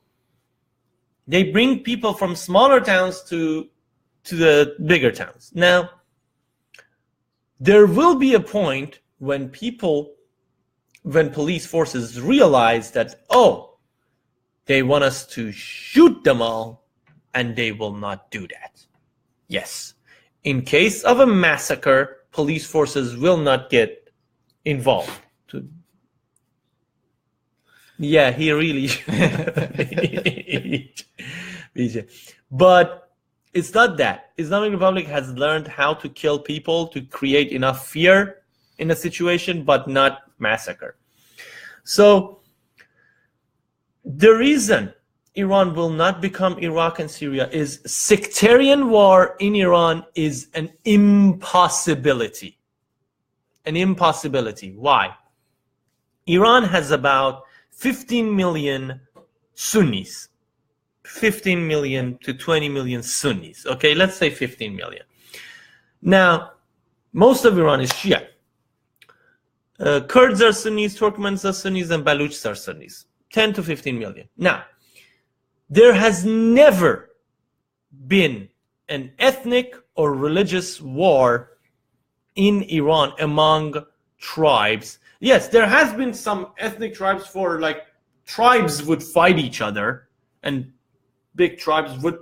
they bring people from smaller towns to the bigger towns. Now, there will be a point when police forces realize that, oh, they want us to shoot them all, and they will not do that. Yes. In case of a massacre, police forces will not get involved. Yeah, he really but it's not that. Islamic Republic has learned how to kill people to create enough fear in a situation, but not massacre. So the reason Iran will not become Iraq and Syria is sectarian war in Iran is an impossibility. An impossibility. Why? Iran has about 15 million Sunnis. 15 million to 20 million Sunnis. Okay, let's say 15 million. Now, most of Iran is Shia. Kurds are Sunnis, Turkmens are Sunnis, and Baluchs are Sunnis. 10 to 15 million. Now, there has never been an ethnic or religious war in Iran among tribes. Yes, there has been some ethnic tribes for like tribes would fight each other and big tribes would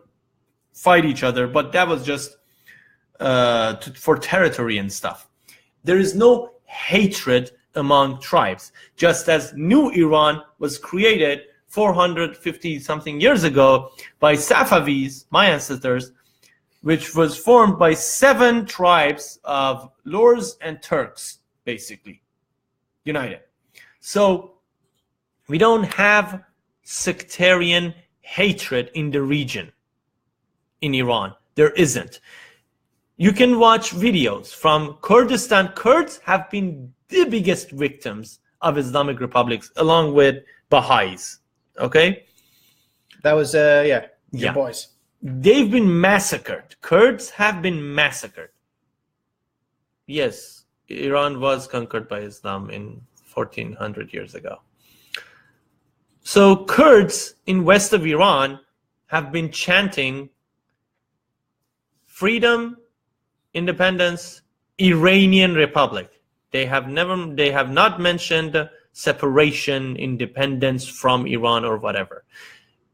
fight each other, but that was just for territory and stuff. There is no hatred among tribes, just as New Iran was created 450 something years ago by Safavis, my ancestors, which was formed by 7 tribes of Lurs and Turks, basically, united. So we don't have sectarian hatred in the region, in Iran. There isn't. You can watch videos from Kurdistan. Kurds have been the biggest victims of Islamic republics, along with Baha'is. Okay? That was, your boys. They've been massacred. Kurds have been massacred. Yes, Iran was conquered by Islam in 1400 years ago. So Kurds in west of Iran have been chanting freedom, independence, Iranian Republic. They have not mentioned separation, independence from Iran or whatever.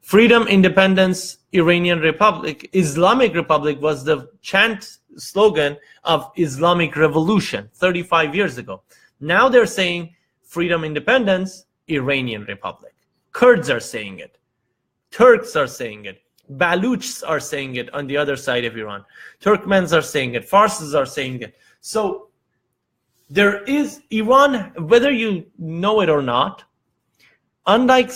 Freedom, independence, Iranian Republic, Islamic Republic was the chant slogan of Islamic Revolution 35 years ago. Now they're saying freedom, independence, Iranian Republic. Kurds are saying it. Turks are saying it. Baluchs are saying it on the other side of Iran. Turkmens are saying it. Farsis are saying it. So there is Iran, whether you know it or not, unlike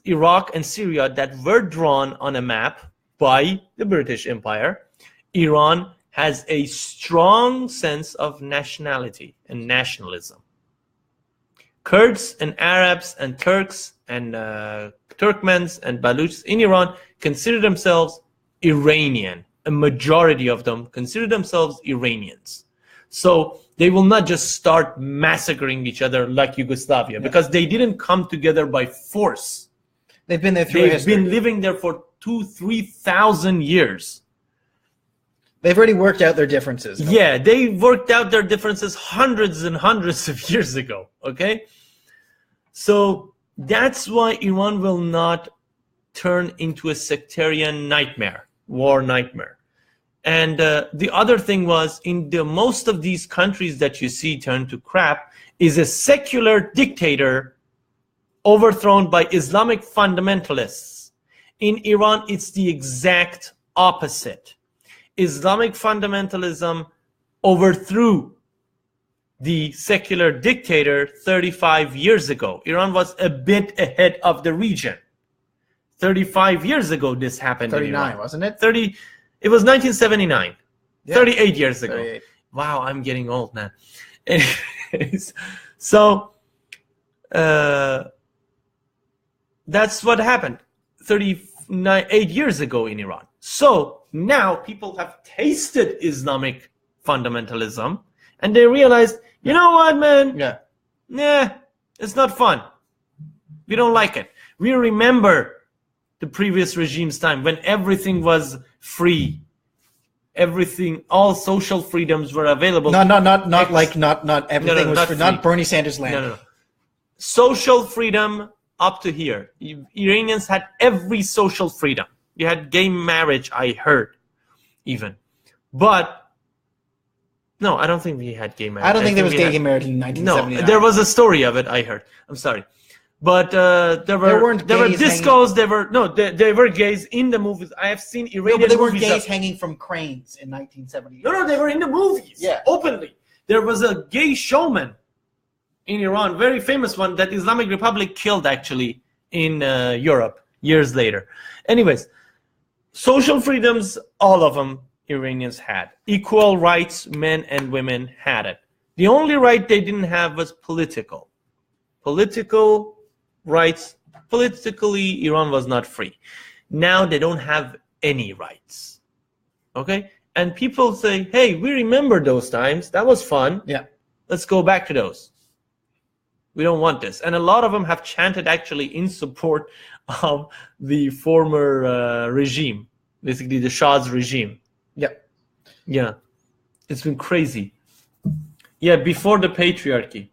Iraq and Syria that were drawn on a map by the British Empire, Iran has a strong sense of nationality and nationalism. Kurds and Arabs and Turks and Turkmens and Baluchs in Iran consider themselves Iranian. A majority of them consider themselves Iranians. So they will not just start massacring each other like Yugoslavia, because they didn't come together by force. They've been there through history. They've been living there for 2,000-3,000 years. They've already worked out their differences. Yeah, they worked out their differences hundreds and hundreds of years ago, okay? So that's why Iran will not turn into a sectarian nightmare, war nightmare. And the other thing was, in the most of these countries that you see turn to crap is a secular dictator overthrown by Islamic fundamentalists. In Iran, it's the exact opposite. Islamic fundamentalism overthrew the secular dictator 35 years ago. Iran was a bit ahead of the region. 35 years ago this happened. 39, wasn't it? It was 1979. Yeah. 38 years ago. 38. Wow, I'm getting old, man. Anyways, so that's what happened 38 years ago in Iran. So now people have tasted Islamic fundamentalism and they realized, you know what, man? Nah, it's not fun. We don't like it. We remember the previous regime's time when everything was free. Everything, all social freedoms were available. Not everything was free. Not Bernie Sanders land. No. Social freedom up to here. Iranians had every social freedom. You had gay marriage, I heard, even. But no, I don't think we had gay marriage. I don't think there was gay marriage in 1979. No, there was a story of it, I heard. I'm sorry. But there were discos. There were gays in the movies. I have seen Iranian movies. No, but there were gays hanging from cranes in 1978. No, they were in the movies. Yeah, openly. There was a gay showman in Iran, very famous one, that Islamic Republic killed actually in Europe years later. Anyways, social freedoms, all of them Iranians had. Equal rights, men and women had it. The only right they didn't have was political. Political rights. Politically, Iran was not free. Now they don't have any rights. Okay? And people say, hey, we remember those times. That was fun. Yeah. Let's go back to those. We don't want this. And a lot of them have chanted actually in support of the former regime, basically the Shah's regime. Yeah. It's been crazy. Yeah, before the patriarchy.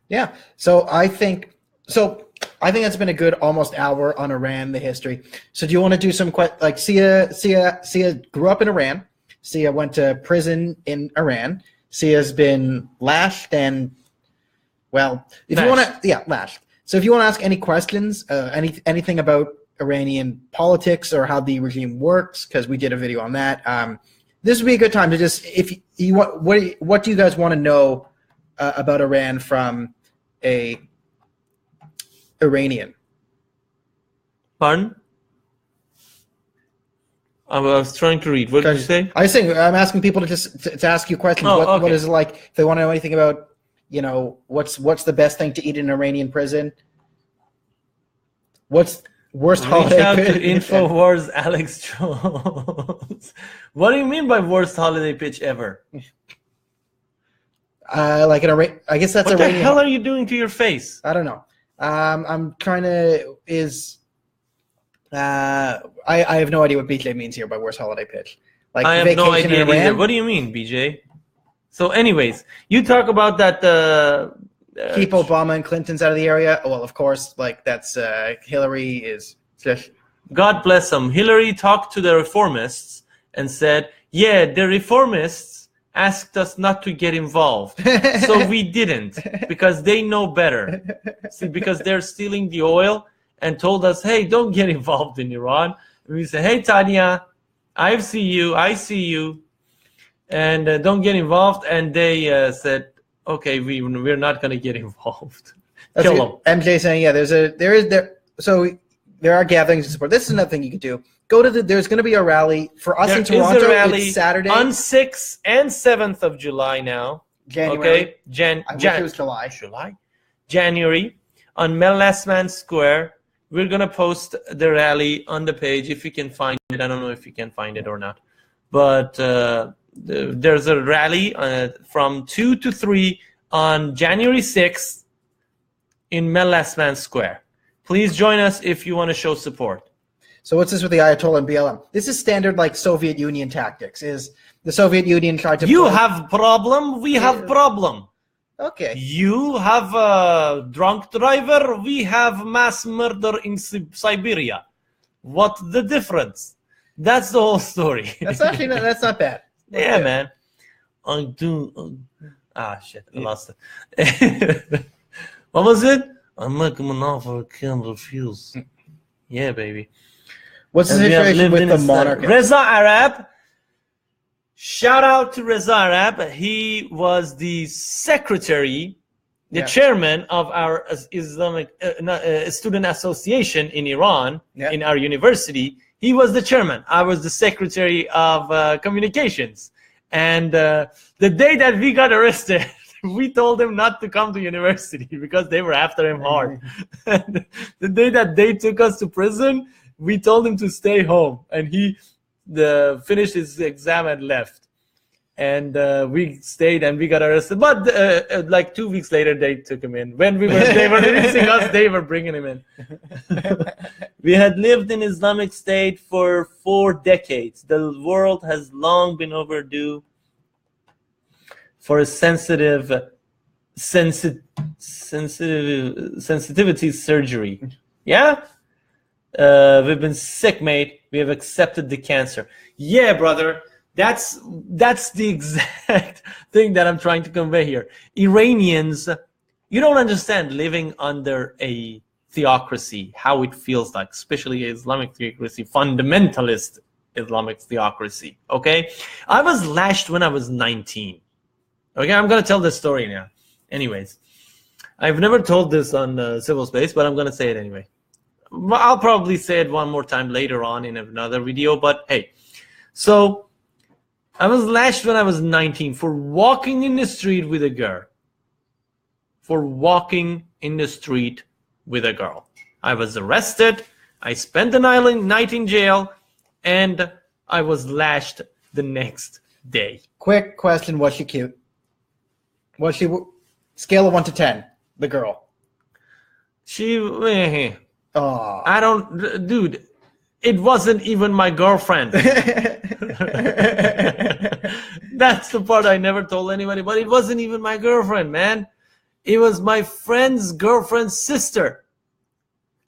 Yeah. So I think that's been a good almost hour on Iran, the history. So do you want to do some like Sia grew up in Iran. Sia went to prison in Iran. Sia's been lashed and lashed. So if you want to ask any questions, anything about Iranian politics or how the regime works, because we did a video on that. This would be a good time to just, if you want, what do you guys want to know about Iran from a Iranian? Pardon? I was trying to read. What did you say? I'm asking people to just to ask you questions. Oh, What is it like? If they want to know anything about, what's the best thing to eat in an Iranian prison? What's worst holiday? Reach out to Infowars Alex Jones. What do you mean by worst holiday pitch ever? I guess that's what Iranian. the hell are you doing to your face? I don't know. I'm trying to I have no idea what BJ means here by worst holiday pitch. Like I have no idea either. What do you mean, BJ? So, anyways, you talk about that. Keep Obama and Clinton's out of the area. Well, of course, that's Hillary is. God bless them. Hillary talked to the reformists and said, "Yeah, the reformists asked us not to get involved, so we didn't because they know better. See, because they're stealing the oil." And told us, hey, don't get involved in Iran. And we said, hey, Tanya, I see you, and don't get involved. And they said, okay, we're not going to get involved. Kill them. MJ saying, yeah, so there are gatherings of support. This is another thing you could do. There's going to be a rally for us in Toronto. There is a rally it's Saturday on 6th and 7th of July now. January. Okay, I wish it was July. January on Melasman Square. We're going to post the rally on the page if you can find it. I don't know if you can find it or not. But there's a rally from 2 to 3 on January 6th in Melasman Square. Please join us if you want to show support. So what's this with the Ayatollah and BLM? This is standard Soviet Union tactics. Is the Soviet Union tried to... You have problem, we have problem. Okay. You have a drunk driver. We have mass murder in Siberia. What's the difference? That's the whole story. That's not bad. Yeah, man. I do. Shit. I lost it. What was it? I'm making an offer. I can't refuse. Yeah, baby. What's the situation with the monarch? Reza Arab. Shout out to Reza Arab. He was the secretary, chairman of our Islamic Student Association in Iran, in our university. He was the chairman. I was the secretary of communications. And the day that we got arrested, we told him not to come to university because they were after him hard. And the day that they took us to prison, we told him to stay home. And he finished his exam and left, and we stayed and we got arrested. But like 2 weeks later, they took him in. When they were releasing us, they were bringing him in. We had lived in Islamic State for 4 decades. The world has long been overdue for a sensitivity surgery. Yeah. We've been sick, mate. We have accepted the cancer. Yeah, brother. That's the exact thing that I'm trying to convey here. Iranians, you don't understand living under a theocracy, how it feels like, especially Islamic theocracy, fundamentalist Islamic theocracy, okay? I was lashed when I was 19. Okay, I'm going to tell this story now. Anyways, I've never told this on Civil Space, but I'm going to say it anyway. I'll probably say it one more time later on in another video, but hey. So I was lashed when I was 19 for walking in the street with a girl. I was arrested. I spent the night in jail, and I was lashed the next day. Quick question, was she cute? Was she, scale of 1 to 10, the girl? She... I don't, dude, it wasn't even my girlfriend. That's the part I never told anybody, but it wasn't even my girlfriend, man. It was my friend's girlfriend's sister.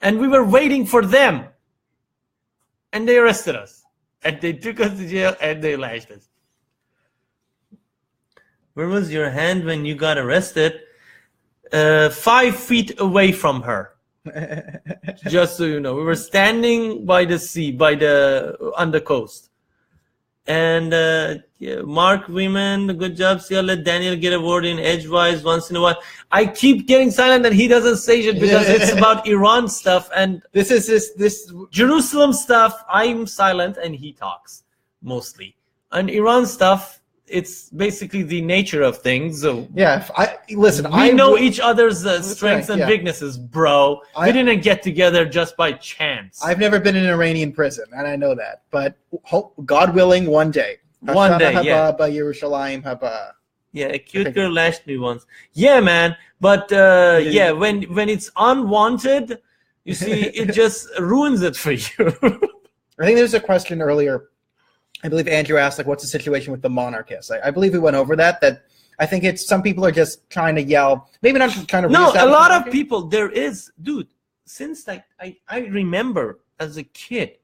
And we were waiting for them. And they arrested us. And they took us to jail and they lashed us. Where was your hand when you got arrested? 5 feet away from her. Just so you know, we were standing by the sea, on the coast. And yeah, Mark Wiman, good job. See, I'll let Daniel get a word in edgewise once in a while. I keep getting silent and he doesn't say it because it's about Iran stuff and this Jerusalem stuff. I'm silent and he talks mostly. And Iran stuff, it's basically the nature of things. So yeah, we know each other's strengths and yeah. weaknesses, bro. We didn't get together just by chance. I've never been in an Iranian prison, and I know that. But God willing, one day. One day, yeah. Yerushalayim haba. Yeah, a cute girl lashed me once. Yeah, man. But yeah, when it's unwanted, you see, it just ruins it for you. I think there's a question earlier. I believe Andrew asked, like, what's the situation with the monarchists? I believe we went over that. That I think it's some people are just trying to yell, maybe not trying to. No, a lot of people. There is, dude. Since like I remember as a kid,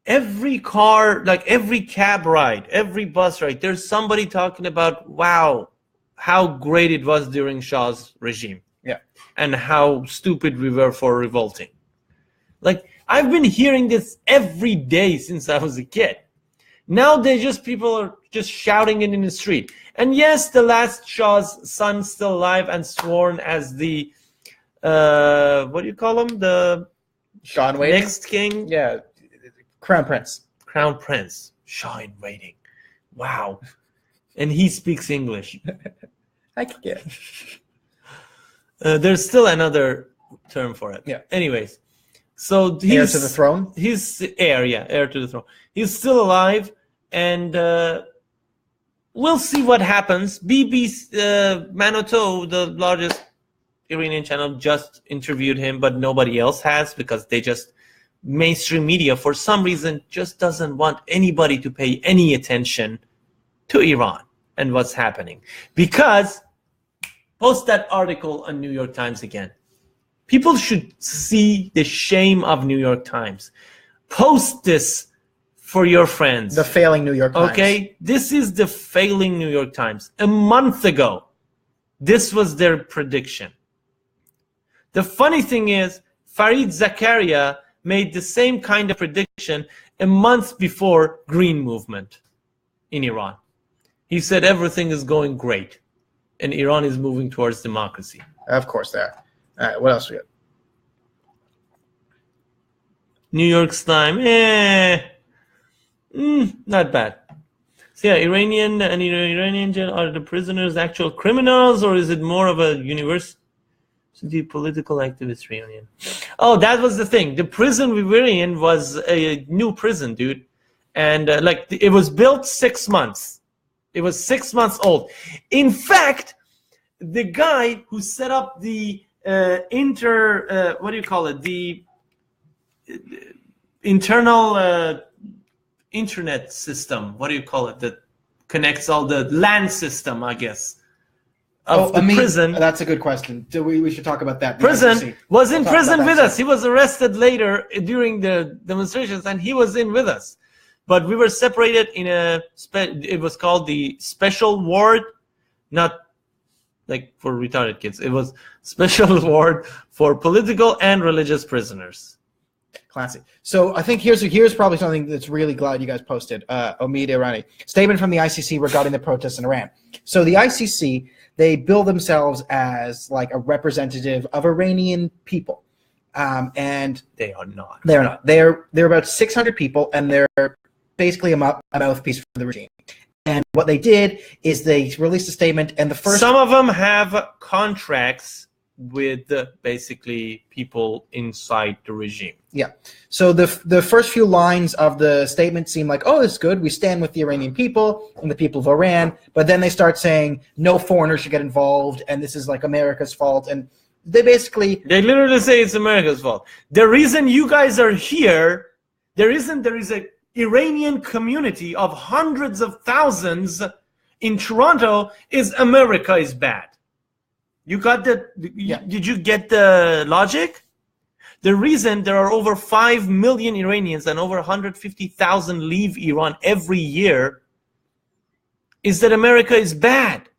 every car, like every cab ride, every bus ride, there's somebody talking about, wow, how great it was during Shah's regime. Yeah, and how stupid we were for revolting. Like, I've been hearing this every day since I was a kid. Now people are just shouting it in the street. And yes, the last Shah's son's still alive and sworn as the, what do you call him? The Shah in waiting? Next king? Yeah, Crown Prince. Crown Prince. Shah in waiting. Wow. And he speaks English. I can get. There's still another term for it. Yeah. Anyways. So he's heir to the throne. He's heir to the throne. He's still alive, and we'll see what happens. BBC Manoto, the largest Iranian channel, just interviewed him, but nobody else has because they just mainstream media for some reason just doesn't want anybody to pay any attention to Iran and what's happening. Because post that article on New York Times again. People should see the shame of New York Times. Post this for your friends. The failing New York Times. Okay? This is the failing New York Times. A month ago, this was their prediction. The funny thing is, Fareed Zakaria made the same kind of prediction a month before Green Movement in Iran. He said everything is going great and Iran is moving towards democracy. Of course they are. All right, what else we got? New York's time, not bad. So yeah, Iranian jail, are the prisoners actual criminals, or is it more of a university political activist reunion? Oh, that was the thing. The prison we were in was a new prison, dude, and like it was built 6 months. It was 6 months old. In fact, the guy who set up the what do you call it? The internal internet system. What do you call it? That connects all the LAN system, I guess, of the prison. That's a good question. So we should talk about that. Prison was in prison with us. He was arrested later during the demonstrations, and he was in with us. But we were separated in it was called the special ward, not like for retarded kids. It was special ward for political and religious prisoners. Classic. So I think here's probably something that's really glad you guys posted. Omid Irani. Statement from the ICC regarding the protests in Iran. So the ICC, they bill themselves as like a representative of Iranian people. And they are not. They're not. They're about 600 people, and they're basically a mouthpiece for the regime. And what they did is they released a statement, and some of them have contracts with basically people inside the regime. Yeah. So the first few lines of the statement seem like, oh, it's good. We stand with the Iranian people and the people of Iran. But then they start saying no foreigners should get involved, and this is like America's fault. And they literally say it's America's fault. The reason you guys are here, there is a Iranian community of hundreds of thousands in Toronto, is America is bad. You got that? Yeah. Did you get the logic? The reason there are over 5 million Iranians and over 150,000 leave Iran every year is that America is bad.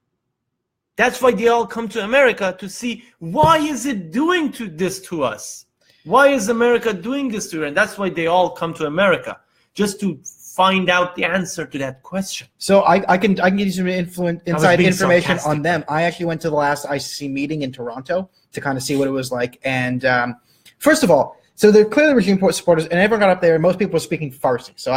That's why they all come to America to see why is it doing this to us? Why is America doing this to Iran? That's why they all come to America, just to find out the answer to that question. So I can give you some inside information sarcastic. on them. I actually went to the last ICC meeting in Toronto to kind of see what it was like. And first of all, so they're clearly regime supporters, and everyone got up there, and most people were speaking Farsi. So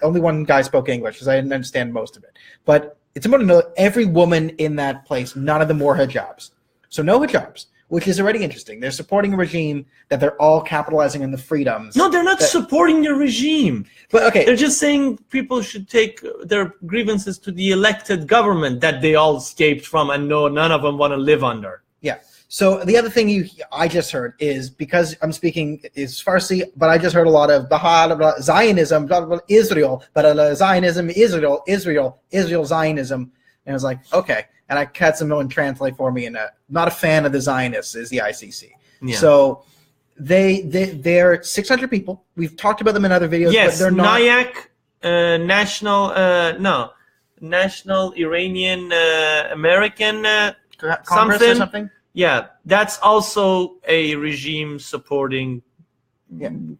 only one guy spoke English because I didn't understand most of it. But it's important to know every woman in that place, none of them wore hijabs. So no hijabs, which is already interesting. They're supporting a regime that they're all capitalizing on the freedoms. No, they're not supporting the regime. But okay, they're just saying people should take their grievances to the elected government that they all escaped from, and none of them want to live under. Yeah. So the other thing I just heard is, because I'm speaking is Farsi, but I just heard a lot of Zionism, blah, blah, blah, Israel, but Zionism, Israel, Zionism. And I was like, okay. And I had someone translate for me, and not a fan of the Zionists is the ICC. Yeah. So they're 600 people. We've talked about them in other videos. Yes, but they're not. National Iranian American Congress or something. Yeah, that's also a regime supporting,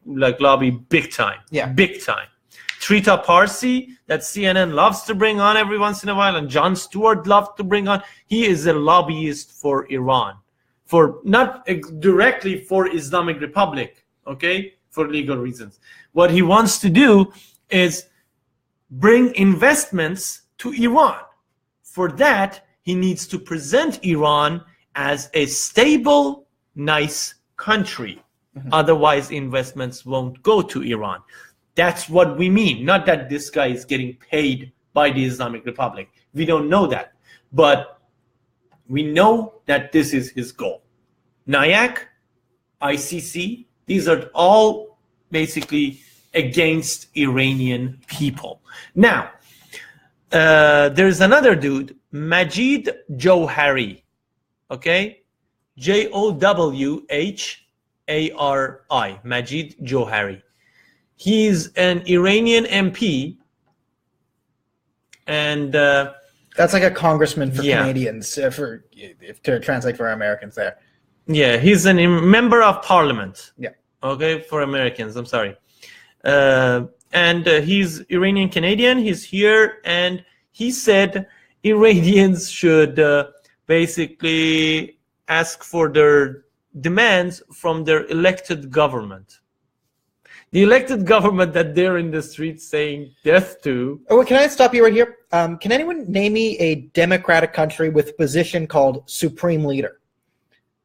like, lobby big time. Yeah, big time. Trita Parsi, that CNN loves to bring on every once in a while, and Jon Stewart loves to bring on. He is a lobbyist for Iran, for not directly for Islamic Republic, okay, for legal reasons. What he wants to do is bring investments to Iran. For that, he needs to present Iran as a stable, nice country. Mm-hmm. Otherwise, investments won't go to Iran. That's what we mean. Not that this guy is getting paid by the Islamic Republic. We don't know that. But we know that this is his goal. NIAC, ICC, these are all basically against Iranian people. Now, there's another dude, Majid Johari. Okay, Jowhari, Majid Johari. He's an Iranian MP, and that's like a congressman for Canadians, to translate for Americans there. Yeah, he's a member of parliament. Yeah. Okay, for Americans, I'm sorry. And he's Iranian Canadian. He's here, and he said Iranians should basically ask for their demands from their elected government. The elected government that they're in the streets saying death to. Oh, can I stop you right here? Can anyone name me a democratic country with a position called supreme leader?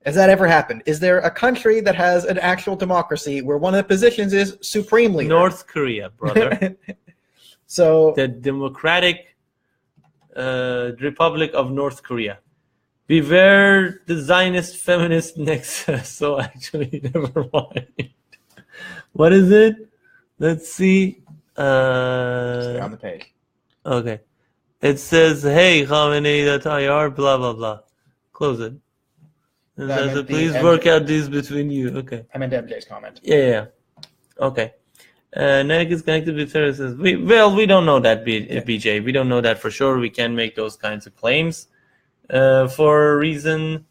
Has that ever happened? Is there a country that has an actual democracy where one of the positions is supreme leader? North Korea, brother. So the Democratic Republic of North Korea. Beware the Zionist feminist nexus. So actually, never mind. What is it? Let's see. Stay on the page. Okay. It says, hey, Khamenei, that IR, blah, blah, blah. Close it. And says, please work out these between you. Okay. I meant MJ's comment. Yeah. Okay. NEG is connected with terrorists. We don't know that, BJ. We don't know that for sure. We can't make those kinds of claims for a reason.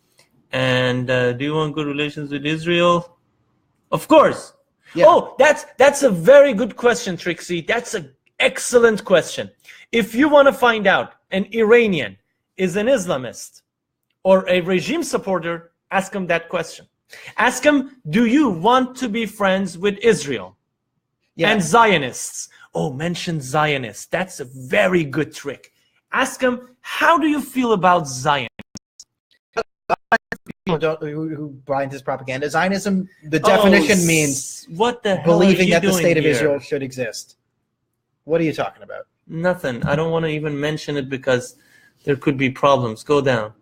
And do you want good relations with Israel? Of course. Yeah. Oh, that's a very good question, Trixie. That's an excellent question. If you want to find out an Iranian is an Islamist or a regime supporter, ask him that question. Ask him, do you want to be friends with Israel? Yeah. And Zionists? Oh, mention Zionists. That's a very good trick. Ask him, how do you feel about Zionists? Who buy into this propaganda. Zionism, the definition means what the hell believing that the state of Israel should exist. What are you talking about? Nothing. I don't want to even mention it because there could be problems. Go down.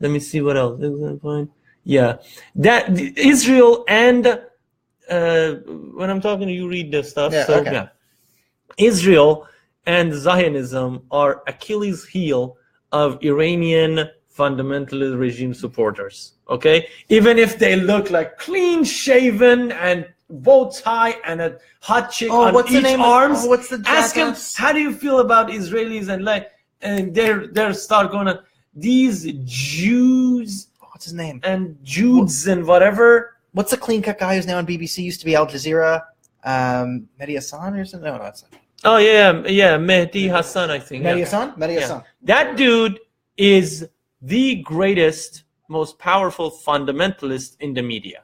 Let me see what else. Is that fine? Yeah. That Israel and when I'm talking to you, read this stuff. Yeah, so okay. Yeah. Israel and Zionism are Achilles' heel of Iranian fundamentalist regime supporters, okay? Even if they look like clean-shaven and bow tie and a hot chick on each arms, what's the ask them, how do you feel about Israelis? And they're start going to, these Jews, what's his name? And Judes and whatever. What's the clean-cut guy who's now on BBC? Used to be Al Jazeera. Mehdi Hassan or something? No, that's not. Oh, yeah, Mehdi Hassan, I think. Mehdi Hassan? Mehdi Hassan. That dude is the greatest, most powerful fundamentalist in the media.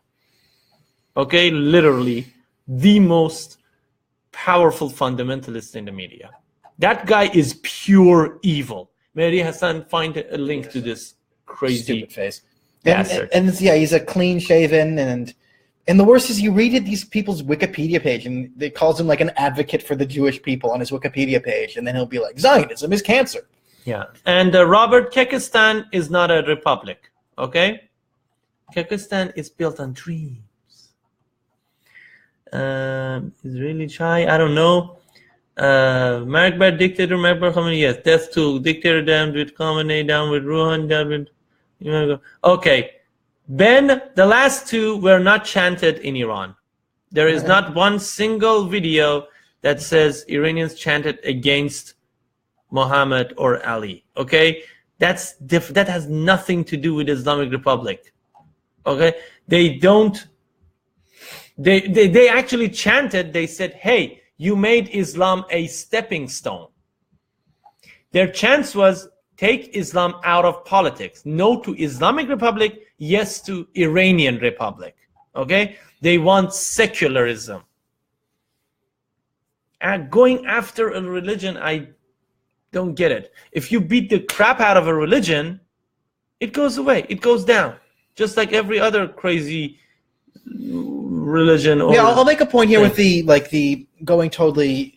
Okay? Literally, the most powerful fundamentalist in the media. That guy is pure evil. Mehdi Hassan, find a link to this crazy stupid face. bastard. And he's a clean-shaven and the worst is you read these people's Wikipedia page and it calls him like an advocate for the Jewish people on his Wikipedia page, and then he'll be like, Zionism is cancer. Yeah, and Robert, Kyrgyzstan is not a republic, okay? Kyrgyzstan is built on dreams. Israeli Chai, I don't know. Mark Bar, dictator, Mark Bar Khamenei, yes. Death to dictator, damned with Khamenei, down with Rouhani, down with... Okay. Ben, the last two were not chanted in Iran. There is not one single video that says Iranians chanted against Muhammad or Ali. Okay, that has nothing to do with Islamic Republic. Okay, they don't. They actually chanted. They said, "Hey, you made Islam a stepping stone." Their chants was, take Islam out of politics. No to Islamic Republic, yes to Iranian Republic. Okay? They want secularism. And going after a religion, I don't get it. If you beat the crap out of a religion, it goes away. It goes down. Just like every other crazy religion. Or I'll make a point here with the going totally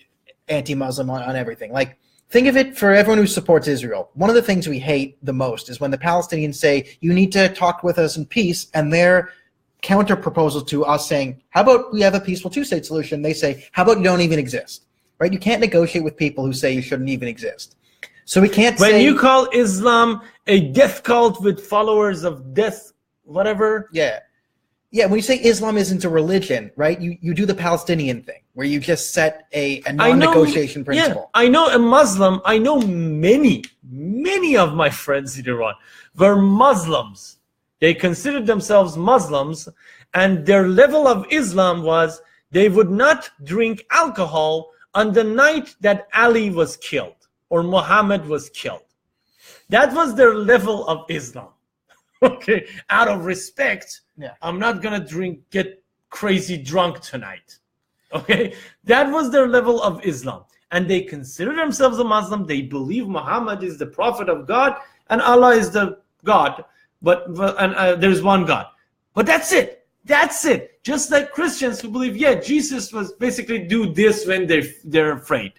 anti-Muslim on everything. Like, think of it for everyone who supports Israel. One of the things we hate the most is when the Palestinians say, you need to talk with us in peace, and their counter-proposal to us saying, how about we have a peaceful two-state solution? They say, how about you don't even exist? Right? You can't negotiate with people who say you shouldn't even exist. So we can't say... When you call Islam a death cult with followers of death, whatever... Yeah, when you say Islam isn't a religion, right, you do the Palestinian thing, where you just set a non-negotiation principle. Yeah, I know a Muslim, I know many of my friends in Iran were Muslims. They considered themselves Muslims, and their level of Islam was they would not drink alcohol on the night that Ali was killed or Muhammad was killed. That was their level of Islam. Okay, out of respect, I'm not gonna get crazy drunk tonight. Okay, that was their level of Islam, and they consider themselves a Muslim. They believe Muhammad is the prophet of God and Allah is the God, but there's one God. But that's it. That's it. Just like Christians who believe, Jesus was basically do this when they're afraid.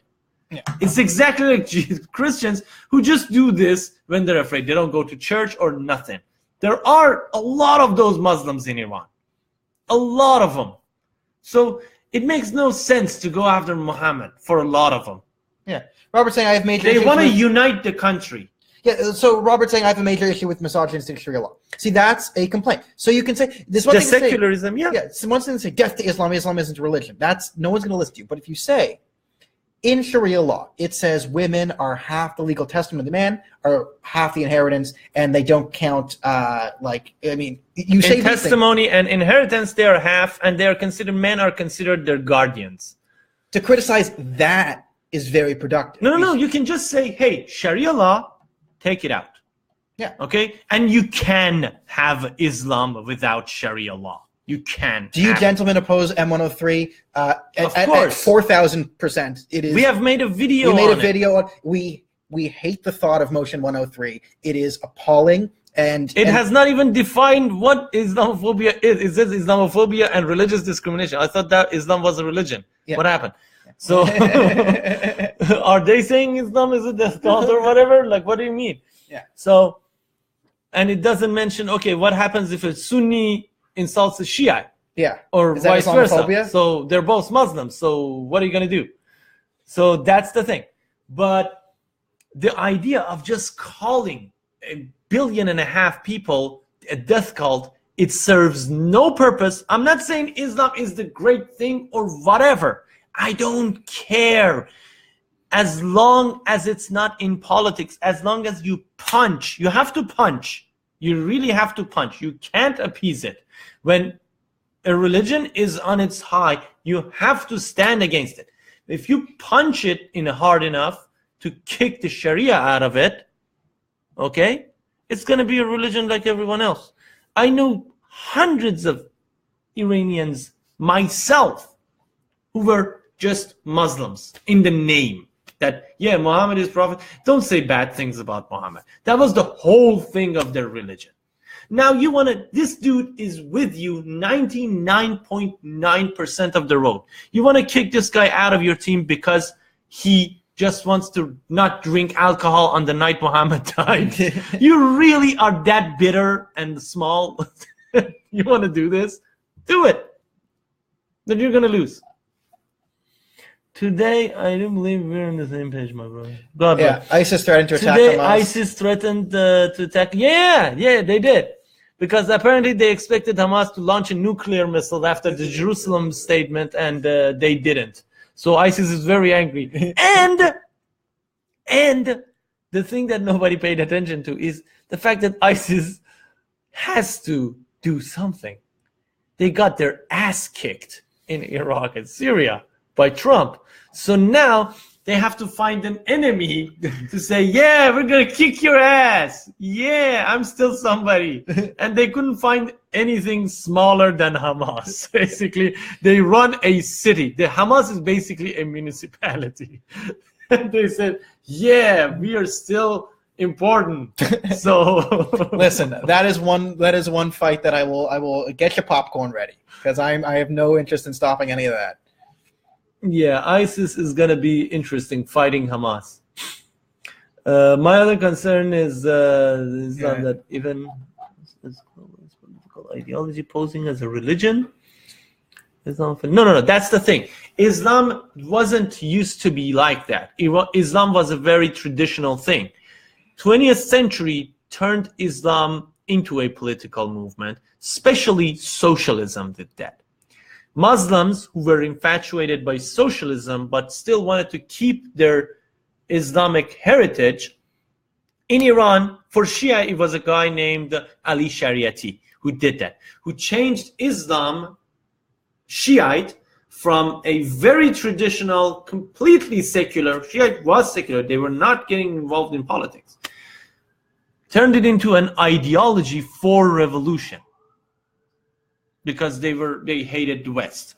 Yeah. It's exactly like Christians who just do this when they're afraid. They don't go to church or nothing. There are a lot of those Muslims in Iran. A lot of them. So it makes no sense to go after Muhammad for a lot of them. Yeah. Robert's saying I have major issues. They want to unite the country. Yeah, so Robert's saying I have a major issue with misogynistic Sharia law. See, that's a complaint. So you can say this one the thing secularism, to say, yeah. So one thing to say death to Islam, Islam isn't a religion. That's no one's going to listen to you. But if you say in Sharia law, it says women are half the legal testament of the man, or half the inheritance, and they don't count. You say in testimony and inheritance, they are half, and they are considered. Men are considered their guardians. To criticize that is very productive. No. You can just say, "Hey, Sharia law, take it out." Yeah. Okay, and you can have Islam without Sharia law. You can. Do you gentlemen oppose M103? At 4,000%. It is. We have made a video. We made a video on. We hate the thought of Motion 103. It is appalling, and it has not even defined what Islamophobia is. It says Islamophobia and religious discrimination. I thought that Islam was a religion. Yeah. What happened? Yeah. So, are they saying Islam is a death cult or whatever? Like, what do you mean? Yeah. So, and it doesn't mention. Okay, what happens if a Sunni insults a Shia? Yeah. Or vice versa. So they're both Muslims. So what are you going to do? So that's the thing. But the idea of just calling 1.5 billion people a death cult, it serves no purpose. I'm not saying Islam is the great thing or whatever. I don't care. as long as it's not in politics, as long as you punch, you have to punch. You really have to punch. You can't appease it. When a religion is on its high, you have to stand against it. If you punch it in hard enough to kick the Sharia out of it, okay, it's going to be a religion like everyone else. I know hundreds of Iranians myself who were just Muslims in the name. That, yeah, Muhammad is prophet. Don't say bad things about Muhammad. That was the whole thing of their religion. Now you want to, this dude is with you 99.9% of the road. You want to kick this guy out of your team because he just wants to not drink alcohol on the night Muhammad died. You really are that bitter and small. You want to do this? Do it. Then you're going to lose. Today, I do believe we're on the same page, my brother. God, yeah, ISIS threatened to attack Today, Hamas. ISIS threatened to attack. Yeah, they did. Because apparently they expected Hamas to launch a nuclear missile after the Jerusalem statement, and they didn't. So ISIS is very angry. And the thing that nobody paid attention to is the fact that ISIS has to do something. They got their ass kicked in Iraq and Syria by Trump. So now they have to find an enemy to say, yeah, we're going to kick your ass. Yeah, I'm still somebody. And they couldn't find anything smaller than Hamas. Basically, they run a city. The Hamas is basically a municipality. And they said, yeah, we are still important. So listen, that is one fight that I will get your popcorn ready, because I have no interest in stopping any of that. Yeah, ISIS is going to be interesting fighting Hamas. My other concern is that even political ideology posing as a religion. No, that's the thing. Islam wasn't used to be like that. Islam was a very traditional thing. 20th century turned Islam into a political movement, especially socialism did that. Muslims who were infatuated by socialism but still wanted to keep their Islamic heritage, in Iran, for Shia, it was a guy named Ali Shariati who did that, who changed Islam, Shiite, from a very traditional, completely secular, Shiite was secular, they were not getting involved in politics, turned it into an ideology for revolution. Because they hated the West.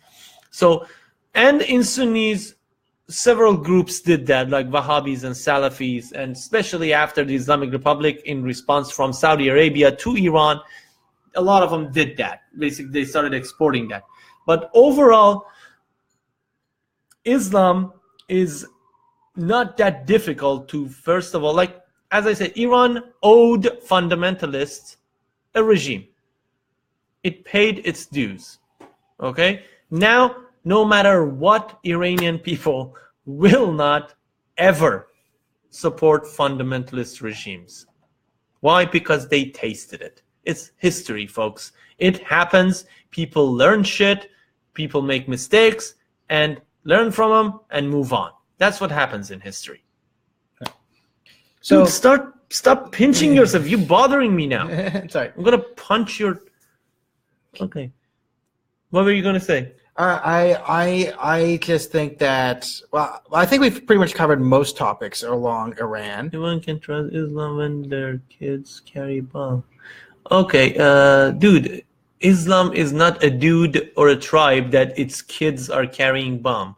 So, and in Sunnis, several groups did that, like Wahhabis and Salafis, and especially after the Islamic Republic in response from Saudi Arabia to Iran, a lot of them did that. Basically, they started exporting that. But overall, Islam is not that difficult to, first of all, like, as I said, Iran owed fundamentalists a regime. It paid its dues, okay? Now, no matter what, Iranian people will not ever support fundamentalist regimes. Why? Because they tasted it. It's history, folks. It happens. People learn shit, people make mistakes, and learn from them and move on. That's what happens in history. So dude, stop pinching yourself. You're bothering me now. Sorry. I'm going to punch your... Okay. What were you going to say? I just think that, well, I think we've pretty much covered most topics along Iran. Everyone can trust Islam when their kids carry bomb. Okay, dude, Islam is not a dude or a tribe that its kids are carrying bomb.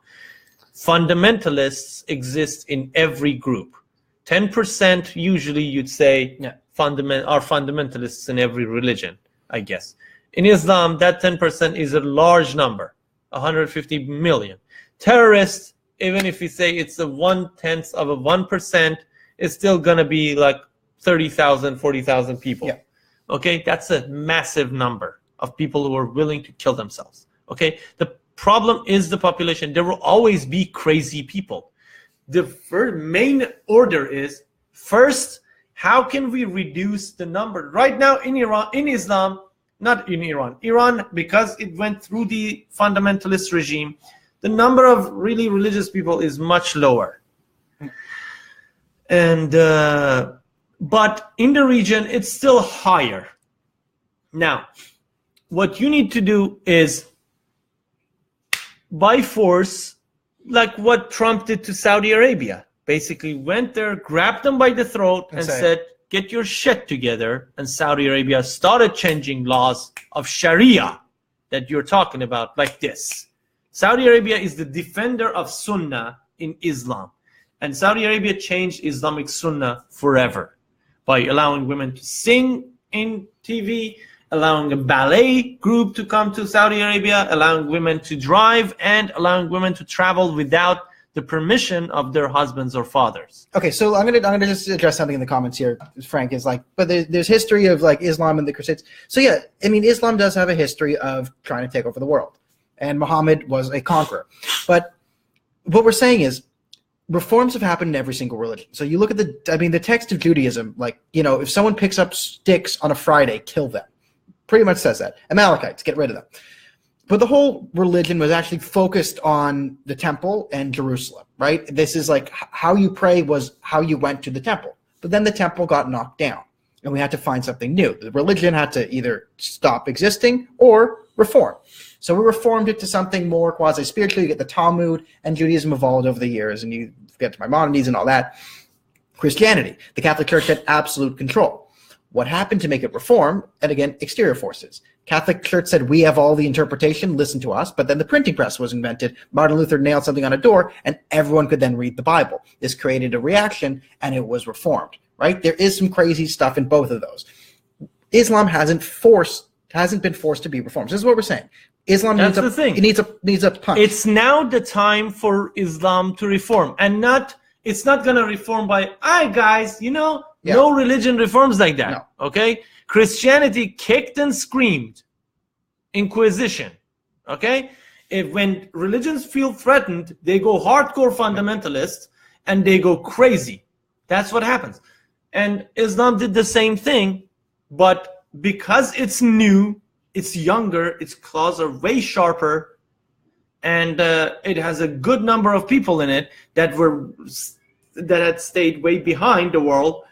Fundamentalists exist in every group. 10% usually you'd say are fundamentalists in every religion, I guess. In Islam, that 10% is a large number, 150 million. Terrorists, even if you say it's a 1/10 of a 1%, it's still going to be like 30,000, 40,000 people. Yeah. Okay, that's a massive number of people who are willing to kill themselves. Okay, the problem is the population. There will always be crazy people. The main order is, first, how can we reduce the number? Right now in Iran, in Islam, not in Iran. Iran, because it went through the fundamentalist regime, the number of really religious people is much lower. And but in the region, it's still higher. Now, what you need to do is, by force, like what Trump did to Saudi Arabia, basically went there, grabbed them by the throat and said, get your shit together. And Saudi Arabia started changing laws of Sharia that you're talking about, like this. Saudi Arabia is the defender of Sunnah in Islam. And Saudi Arabia changed Islamic Sunnah forever by allowing women to sing in TV, allowing a ballet group to come to Saudi Arabia, allowing women to drive, and allowing women to travel without the permission of their husbands or fathers. Okay, so I'm gonna just address something in the comments here. Frank is like, but there's history of like Islam and the Crusades. So yeah, I mean, Islam does have a history of trying to take over the world, and Muhammad was a conqueror. But what we're saying is, reforms have happened in every single religion. So you look at the text of Judaism, like, you know, if someone picks up sticks on a Friday, kill them. Pretty much says that. Amalekites, get rid of them. But the whole religion was actually focused on the temple and Jerusalem, right? This is like how you pray was how you went to the temple. But then the temple got knocked down, and we had to find something new. The religion had to either stop existing or reform. So we reformed it to something more quasi-spiritual. You get the Talmud, and Judaism evolved over the years, and you get to Maimonides and all that. Christianity, the Catholic Church had absolute control. What happened to make it reform? And again, exterior forces. Catholic Church said, we have all the interpretation, listen to us. But then the printing press was invented. Martin Luther nailed something on a door, and everyone could then read the Bible. This created a reaction, and it was reformed, right? There is some crazy stuff in both of those. Islam hasn't been forced to be reformed. This is what we're saying. Islam needs a punch. It's now the time for Islam to reform, and it's not going to reform by, guys, no religion reforms like that. No. Okay? Christianity kicked and screamed. Inquisition. Okay? When religions feel threatened, they go hardcore fundamentalist and they go crazy. That's what happens. And Islam did the same thing, but because it's new, it's younger, its claws are way sharper, and it has a good number of people in it that had stayed way behind the world.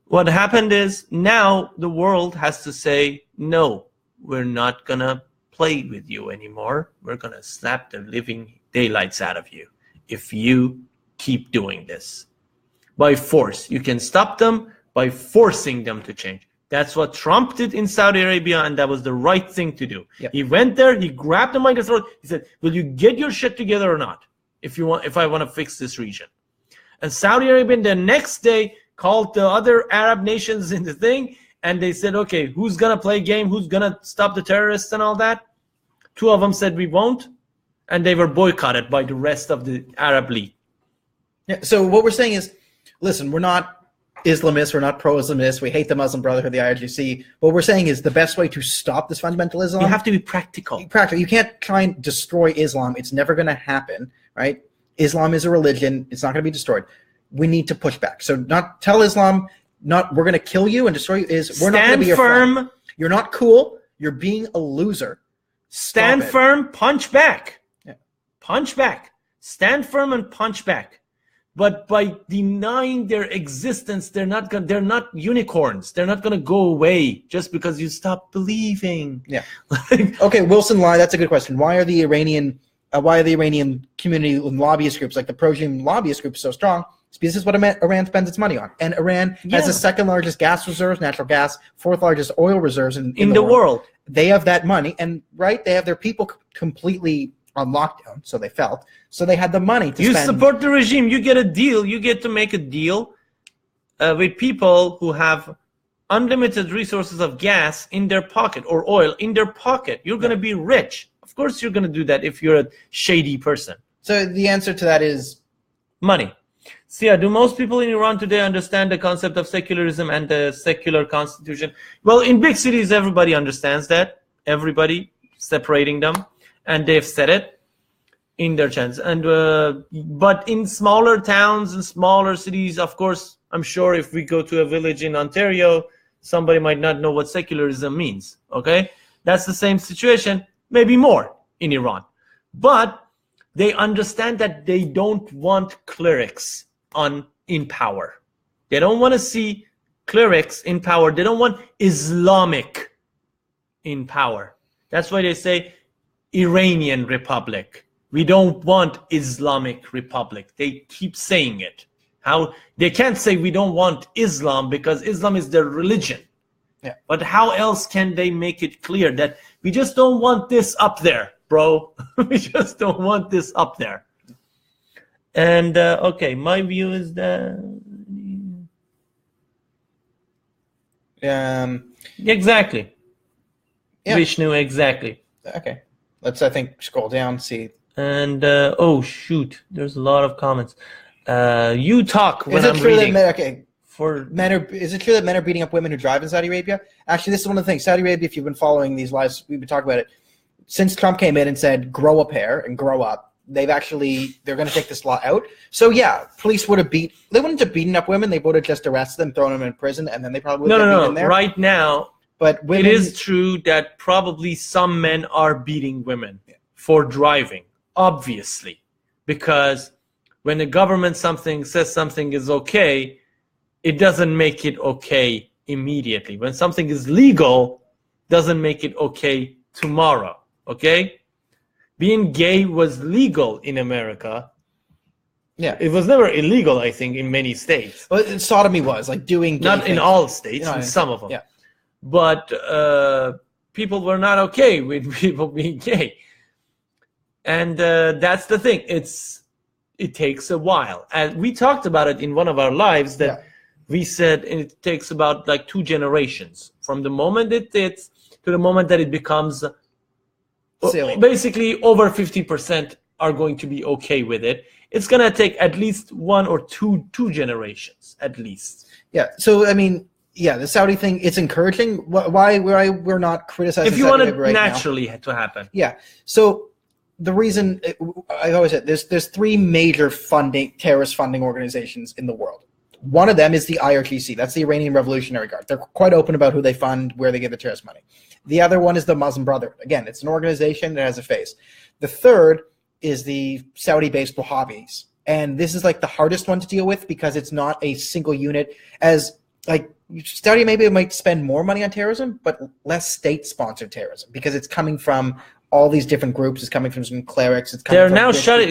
What happened is now the world has to say, no, we're not going to play with you anymore. We're going to slap the living daylights out of you if you keep doing this. By force. You can stop them by forcing them to change. That's what Trump did in Saudi Arabia, and that was the right thing to do. Yep. He went there, he grabbed the microphone, he said, will you get your shit together or not if I want to fix this region? And Saudi Arabia the next day called the other Arab nations in the thing, and they said, okay, who's going to play game? Who's going to stop the terrorists and all that? Two of them said we won't, and they were boycotted by the rest of the Arab League. Yeah, so what we're saying is, listen, we're not Islamists, we're not pro-Islamists, we hate the Muslim Brotherhood, the IRGC. What we're saying is the best way to stop this fundamentalism... You have to be practical. You can't try and destroy Islam. It's never going to happen, right? Islam is a religion. It's not going to be destroyed. We need to push back. So not tell Islam, we're going to kill you and destroy you, we're not going to be your friend. You're not cool. You're being a loser. Stand firm, punch back. Yeah. Punch back. Stand firm and punch back. But by denying their existence, they're not unicorns. They're not going to go away just because you stop believing. Yeah. Okay, Wilson Lai, that's a good question. Why are the Iranian community and lobbyist groups, like the pro-regime lobbyist groups, so strong? It's because this is what Iran spends its money on. And Iran has the second largest gas reserves, natural gas, fourth largest oil reserves in the world. They have that money, and they have their people completely on lockdown, so they felt. So they had the money to spend. You support the regime. You get a deal. You get to make a deal with people who have unlimited resources of gas in their pocket or oil in their pocket. You're going to be rich. Of course you're going to do that if you're a shady person. So the answer to that is money. So do most people in Iran today understand the concept of secularism and the secular constitution? Well, in big cities, everybody understands that. Everybody separating them. And they've said it in their chants. And but in smaller towns and smaller cities, of course, I'm sure if we go to a village in Ontario, somebody might not know what secularism means. Okay, that's the same situation, maybe more in Iran. But they understand that they don't want clerics on in power. They don't want to see clerics in power. They don't want Islamic in power. That's why they say Iranian Republic. We don't want Islamic Republic. They keep saying it. How they can't say we don't want Islam because Islam is their religion. Yeah. But how else can they make it clear that we just don't want this up there, bro? We just don't want this up there. And okay, my view is that exactly. Yeah. Vishnu, exactly. Okay. Let's, I think, scroll down, see. And oh shoot, there's a lot of comments. You talk when Is it I'm true reading. that men, For is it true that men are beating up women who drive in Saudi Arabia? Actually, this is one of the things. Saudi Arabia, if you've been following these lives, we've been talking about it. Since Trump came in and said, grow a pair and grow up, they're going to take this law out. So yeah, police they wouldn't have beaten up women. They would have just arrested them, thrown them in prison, and then they probably would have been there. Right now, but women, it is true that probably some men are beating women for driving, obviously, because when the government says something is okay, it doesn't make it okay immediately. When something is legal, doesn't make it okay tomorrow. Okay? Being gay was legal in America. Yeah. It was never illegal, I think, in many states. Well, sodomy was like doing gay Not in things. all states, No, in some of them. Yeah. But people were not okay with people being gay. And that's the thing. It takes a while. And we talked about it in one of our lives that we said it takes about like 2 generations from the moment it hits to the moment that it becomes silly. Basically over 50% are going to be okay with it. It's going to take at least 1 or 2 generations at least. Yeah. So I mean, yeah, the Saudi thing, it's encouraging. Why we're not criticizing if you Saudi want it right naturally now. to happen. Yeah. So the reason I've always said there's 3 major terrorist funding organizations in the world. One of them is the IRGC. That's the Iranian Revolutionary Guard. They're quite open about who they fund, where they give the terrorist money. The other one is the Muslim Brotherhood. Again, it's an organization that has a face. The third is the Saudi-based Wahhabis. And this is like the hardest one to deal with because it's not a single unit. As like Saudi maybe might spend more money on terrorism, but less state-sponsored terrorism because it's coming from all these different groups. It's coming from some clerics. It's coming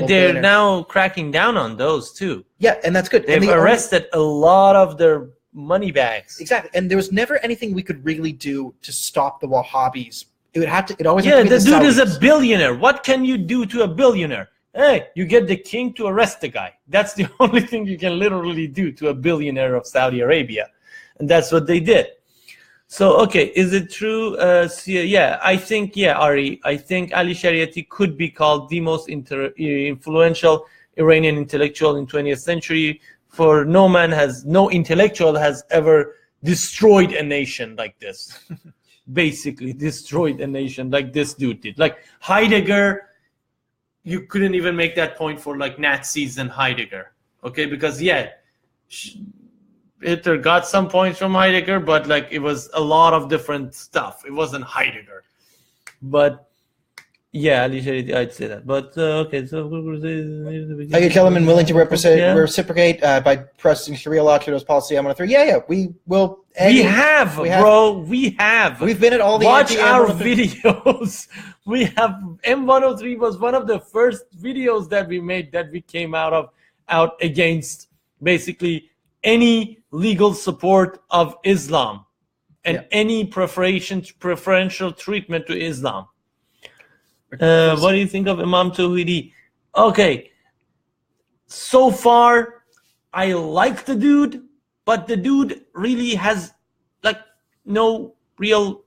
They're now cracking down on those too. Yeah, and that's good. They've arrested a lot of their money bags. Exactly, and there was never anything we could really do to stop the Wahhabis. It would have to. It always. Yeah, have to be the dude Saudis. is a billionaire. What can you do to a billionaire? Hey, you get the king to arrest the guy. That's the only thing you can literally do to a billionaire of Saudi Arabia, and that's what they did. So, okay, is it true? Yeah, I think, Ari, I think Ali Shariati could be called the most influential Iranian intellectual in 20th century. For no intellectual has ever destroyed a nation like this. Basically, destroyed a nation like this dude did. Like Heidegger, you couldn't even make that point for like Nazis and Heidegger. Okay, because, Hitler got some points from Heidegger, but like it was a lot of different stuff. It wasn't Heidegger. But yeah, I'd say that. But okay, so are you gentlemen willing to reciprocate by pressing Sharia law to those policy I'm 103? Yeah, we will. We have. We have. We've been at all the. Watch our videos. We have M103 was one of the first videos that we made that we came out against basically any legal support of Islam and any preferential treatment to Islam. What do you think of Imam Tawhidi? Okay, so far I like the dude, but the dude really has like no real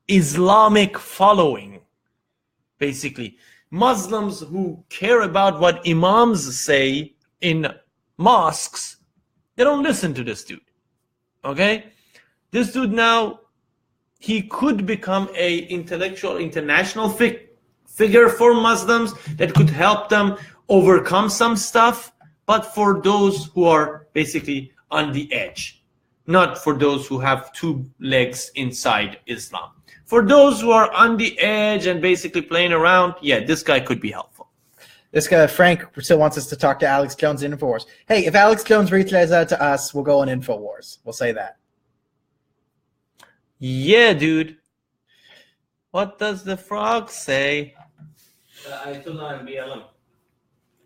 Islamic following. Basically, Muslims who care about what imams say in mosques, they don't listen to this dude. Okay, this dude now, he could become a intellectual international figure for Muslims that could help them overcome some stuff, but for those who are basically on the edge, not for those who have 2 legs inside Islam. For those who are on the edge and basically playing around, this guy could be helpful. This guy, Frank, still wants us to talk to Alex Jones in InfoWars. Hey, if Alex Jones reaches out to us, we'll go on InfoWars. We'll say that. Yeah, dude. What does the frog say? The Ayatollah and BLM.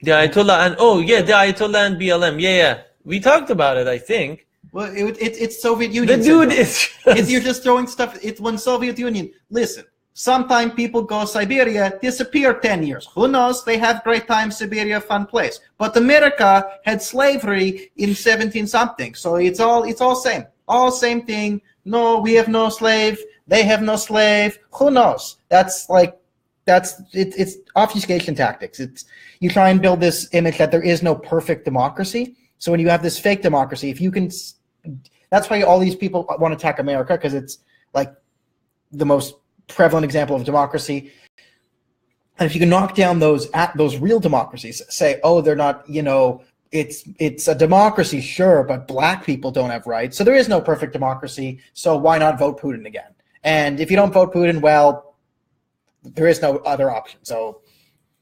The Ayatollah and the Ayatollah and BLM. Yeah. We talked about it, I think. Well, it's Soviet Union. The dude is you're just throwing stuff. It's when Soviet Union. Listen, sometimes people go Siberia, disappear 10 years. Who knows? They have great time. Siberia, fun place. But America had slavery in 17 something. So it's all same. All same thing. No, we have no slave. They have no slave. Who knows? It's obfuscation tactics. You try and build this image that there is no perfect democracy. So when you have this fake democracy, if you can, that's why all these people want to attack America, because it's like the most prevalent example of democracy. And if you can knock down those real democracies, say, oh, they're not, it's a democracy, sure, but black people don't have rights. So there is no perfect democracy. So why not vote Putin again? And if you don't vote Putin, well, there is no other option. So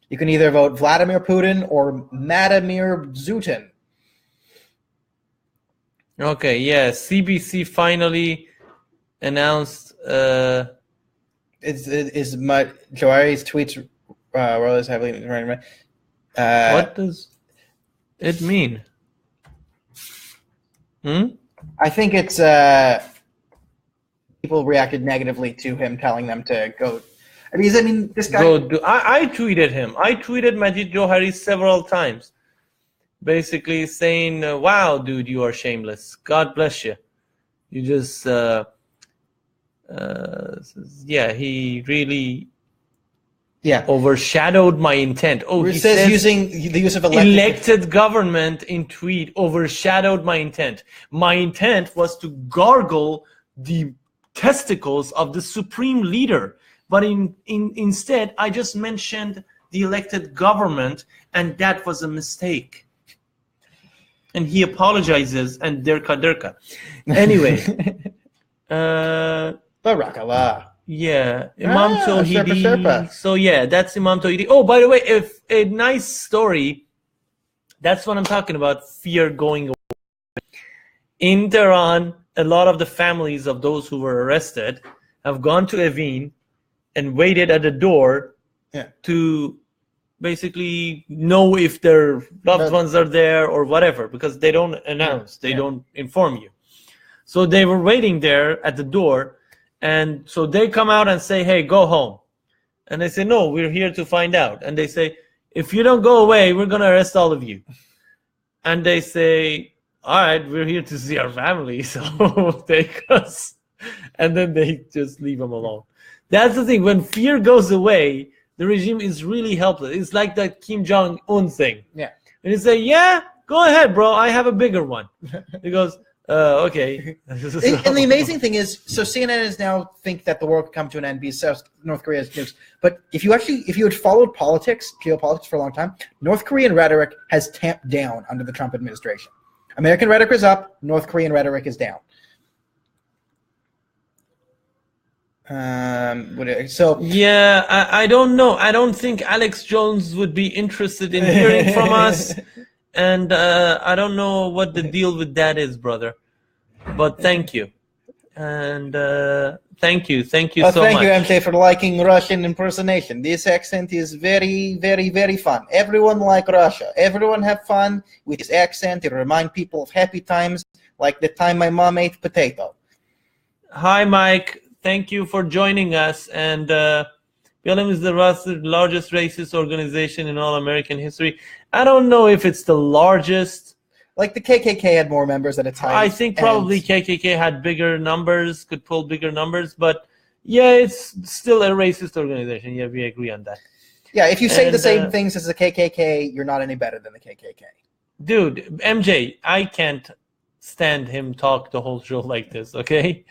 you can either vote Vladimir Putin or Vladimir Putin. Okay, yeah. CBC finally announced. Is Joari's tweets rollers heavily running? What does it mean? I think it's people reacted negatively to him telling them to go. I mean, this guy. I tweeted him. I tweeted Majid Johari several times, basically saying, "Wow, dude, you are shameless. God bless you. You just." He really overshadowed my intent. He says using the use of elected government in tweet overshadowed my intent. My intent was to gargle the testicles of the supreme leader, but instead I just mentioned the elected government, and that was a mistake. And he apologizes, and derka. Anyway. Barakallah. Yeah, Imam Tawhidi. Sherpa. So yeah, that's Imam Tawhidi. Oh, by the way, if a nice story, that's what I'm talking about, fear going away. In Tehran, a lot of the families of those who were arrested have gone to Evin and waited at the door to basically know if their loved ones are there or whatever, because they don't announce, they don't inform you. So they were waiting there at the door, and so they come out and say, hey, go home. And they say, no, we're here to find out. And they say, if you don't go away, we're going to arrest all of you. And they say, all right, we're here to see our family, so take us. And then they just leave them alone. That's the thing. When fear goes away, the regime is really helpless. It's like that Kim Jong-un thing. Yeah. And you say, yeah, go ahead, bro. I have a bigger one. He goes, okay. And the amazing thing is, so CNN is now think that the world could come to an end because North Korea has nukes. But if you had followed geopolitics for a long time, North Korean rhetoric has tamped down under the Trump administration. American rhetoric is up, North Korean rhetoric is down. I don't know. I don't think Alex Jones would be interested in hearing from us. And I don't know what the deal with that is, brother. But thank you. And thank you so much. Thank you, MJ, for liking Russian impersonation. This accent is very, very, very fun. Everyone like Russia. Everyone have fun with this accent. It reminds people of happy times, like the time my mom ate potato. Hi, Mike. Thank you for joining us. And BLM is the largest racist organization in all American history. I don't know if it's the largest. Like the KKK had more members at a time. I think probably KKK had bigger numbers, could pull bigger numbers. But yeah, it's still a racist organization. Yeah, we agree on that. Yeah, if you say the same things as the KKK, you're not any better than the KKK. Dude, MJ, I can't stand him talk the whole show like this, okay?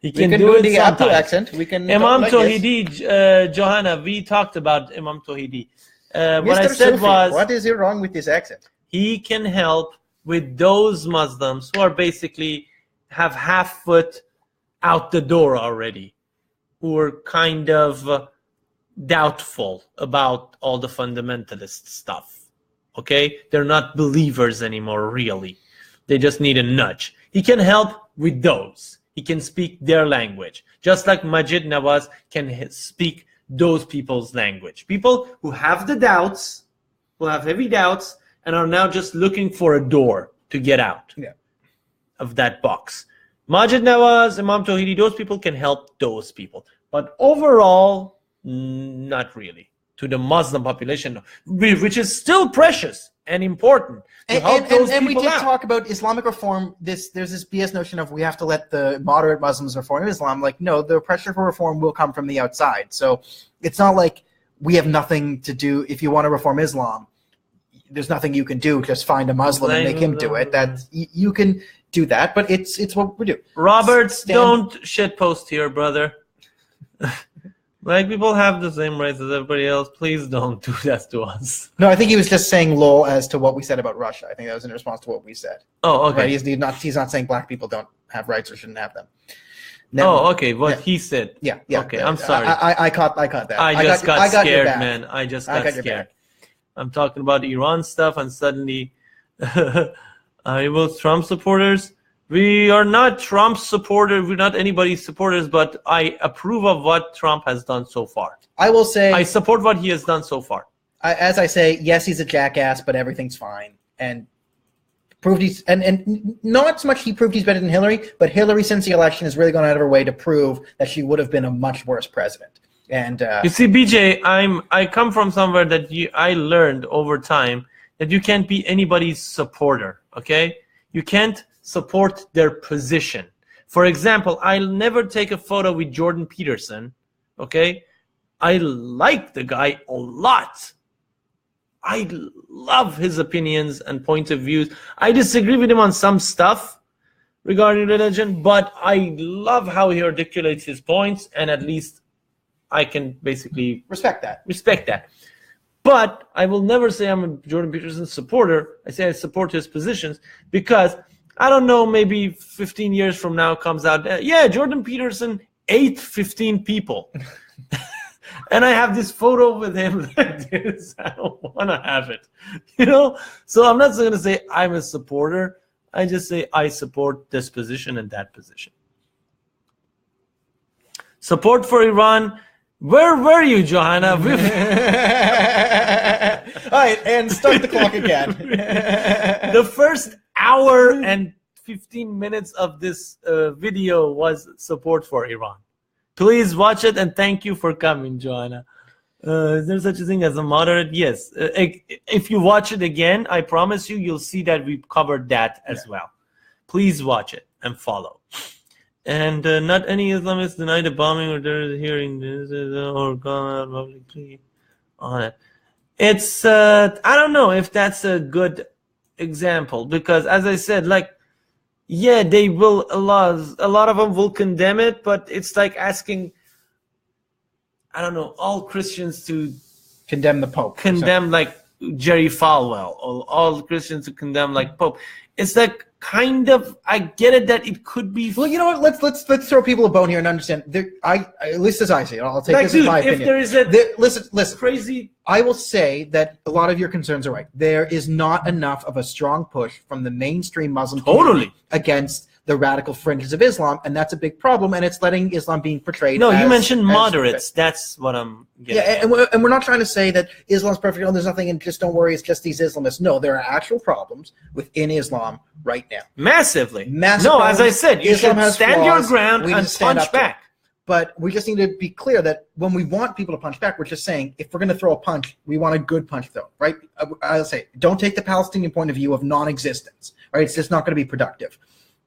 He can do it the sometimes. Abdul accent. We can Imam Tawhidi, Johanna, we talked about Imam Tawhidi. What I said Sufi, was, what is wrong with this accent? He can help with those Muslims who are basically have half foot out the door already, who are kind of doubtful about all the fundamentalist stuff. Okay? They're not believers anymore, really. They just need a nudge. He can help with those. He can speak their language. Just like Majid Nawaz can speak those people's language. People who have the doubts, who have heavy doubts, and are now just looking for a door to get out of that box. Majid Nawaz, Imam Tawhidi, those people can help those people. But overall, not really. To the Muslim population, which is still precious and important. And we did talk about Islamic reform. There's this BS notion of we have to let the moderate Muslims reform Islam. Like, no, the pressure for reform will come from the outside. So it's not like we have nothing to do. If you want to reform Islam, there's nothing you can do. Just find a Muslim and make him do it. That you can do that, but it's what we do. Roberts, don't shitpost here, brother. Like, people have the same rights as everybody else. Please don't do that to us. No, I think he was just saying lol as to what we said about Russia. I think that was in response to what we said. Oh, okay. Right? He's not saying black people don't have rights or shouldn't have them. Okay. What he said. Yeah. Okay, I'm sorry. I caught that. I just got scared, man. I just got scared. I'm talking about Iran stuff, and suddenly I was Trump supporters. We are not Trump supporters. We're not anybody's supporters, but I approve of what Trump has done so far. I will say I support what he has done so far. As I say, yes, he's a jackass, but everything's fine. And proved he's and not so much he proved he's better than Hillary, but Hillary since the election has really gone out of her way to prove that she would have been a much worse president. And you see, BJ, I come from somewhere that I learned over time that you can't be anybody's supporter. Okay, you can't support their position. For example, I'll never take a photo with Jordan Peterson. Okay, I like the guy a lot. I love his opinions and point of views. I disagree with him on some stuff regarding religion, but I love how he articulates his points, and at least I can basically respect that. But I will never say I'm a Jordan Peterson supporter. I say I support his positions because I don't know, maybe 15 years from now comes out, Jordan Peterson ate 15 people. And I have this photo with him like this. I don't want to have it. So I'm not going to say I'm a supporter. I just say I support this position and that position. Support for Iran. Where were you, Johanna? All right, and start the clock again. The first hour and 15 minutes of this video was support for Iran. Please watch it, and thank you for coming, Joanna. Is there such a thing as a moderate? Yes. If you watch it again, I promise you'll see that we've covered that as well. Please watch it and follow. And not any Islamists deny the bombing or there is hearing this or gone out publicly on it. It's I don't know if that's a good example, because as I said, they will, a lot of them will condemn it, but it's like asking, I don't know, all Christians to condemn the Pope, like Jerry Falwell, or all Christians to condemn like Pope. It's like kind of, I get it that it could be. Well, you know what? Let's throw people a bone here and understand. At least as I see it, I'll take this as my opinion. If there is listen, crazy. I will say that a lot of your concerns are right. There is not enough of a strong push from the mainstream Muslim community against the radical fringes of Islam, and that's a big problem, and it's letting Islam being portrayed No, you mentioned moderates. That's what I'm getting at. And we're not trying to say that Islam's perfect, there's nothing, and just don't worry, it's just these Islamists. No, there are actual problems within Islam right now. Massively. No, as I said, you should stand your ground and punch back. But we just need to be clear that when we want people to punch back, we're just saying, if we're going to throw a punch, we want a good punch, though, right? I'll say, don't take the Palestinian point of view of non-existence, right? It's just not going to be productive.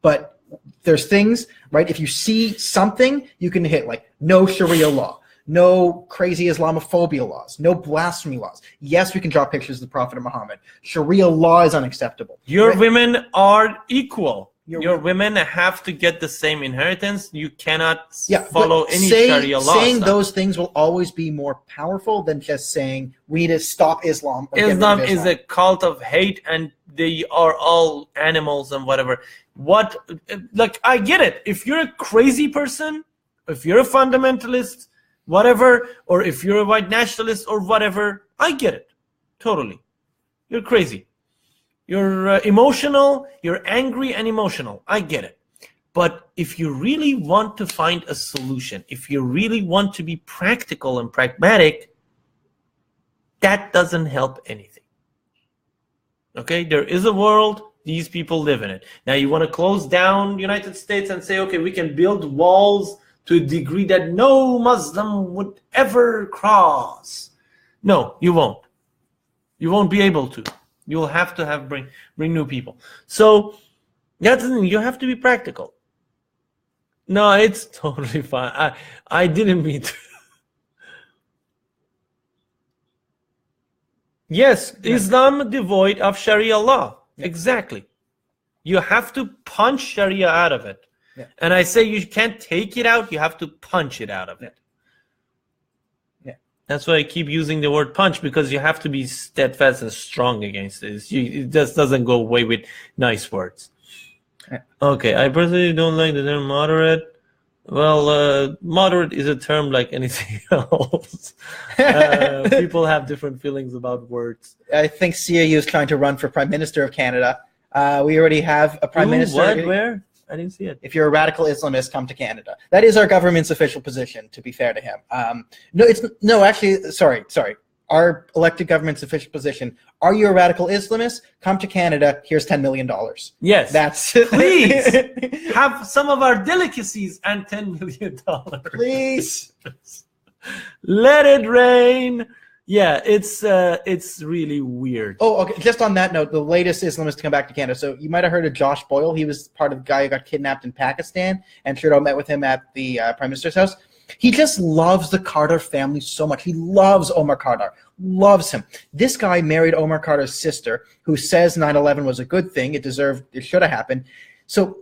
But there's things, right? If you see something, you can hit, like no Sharia law, no crazy Islamophobia laws, no blasphemy laws. Yes, we can draw pictures of the Prophet Muhammad. Sharia law is unacceptable. Your women are equal. Your women have to get the same inheritance. You cannot follow any Sharia law. Saying those things will always be more powerful than just saying we need to stop Islam. Islam is a cult of hate, and they are all animals and whatever. I get it. If you're a crazy person, if you're a fundamentalist, whatever, or if you're a white nationalist or whatever, I get it. Totally. You're crazy. You're emotional, you're angry and emotional. I get it. But if you really want to find a solution, if you really want to be practical and pragmatic, that doesn't help anything. Okay, there is a world, these people live in it. Now you want to close down the United States and say, okay, we can build walls to a degree that no Muslim would ever cross. No, you won't. You won't be able to. You'll have to bring new people. So that's the thing, you have to be practical. No, it's totally fine. I didn't mean to. Yes, Islam devoid of Sharia law. Yeah. Exactly. You have to punch Sharia out of it. Yeah. And I say you can't take it out, you have to punch it out of it. Yeah. That's why I keep using the word punch, because you have to be steadfast and strong against this. It just doesn't go away with nice words. Yeah. Okay, I personally don't like the term moderate. Well, moderate is a term like anything else. People have different feelings about words. I think CAU is trying to run for Prime Minister of Canada. We already have a Prime Minister. What? Where? I didn't see it. If you're a radical Islamist, come to Canada. That is our government's official position, to be fair to him. Sorry. Our elected government's official position. Are you a radical Islamist? Come to Canada. Here's $10 million. Yes. That's please have some of our delicacies and $10 million. Please. Let it rain. Yeah, it's really weird. Oh, okay. Just on that note, the latest Islamist to come back to Canada. So you might have heard of Josh Boyle. He was part of the guy who got kidnapped in Pakistan, and Trudeau met with him at the Prime Minister's house. He just loves the Carter family so much. He loves Omar Carter, loves him. This guy married Omar Carter's sister, who says 9/11 was a good thing. It should have happened. So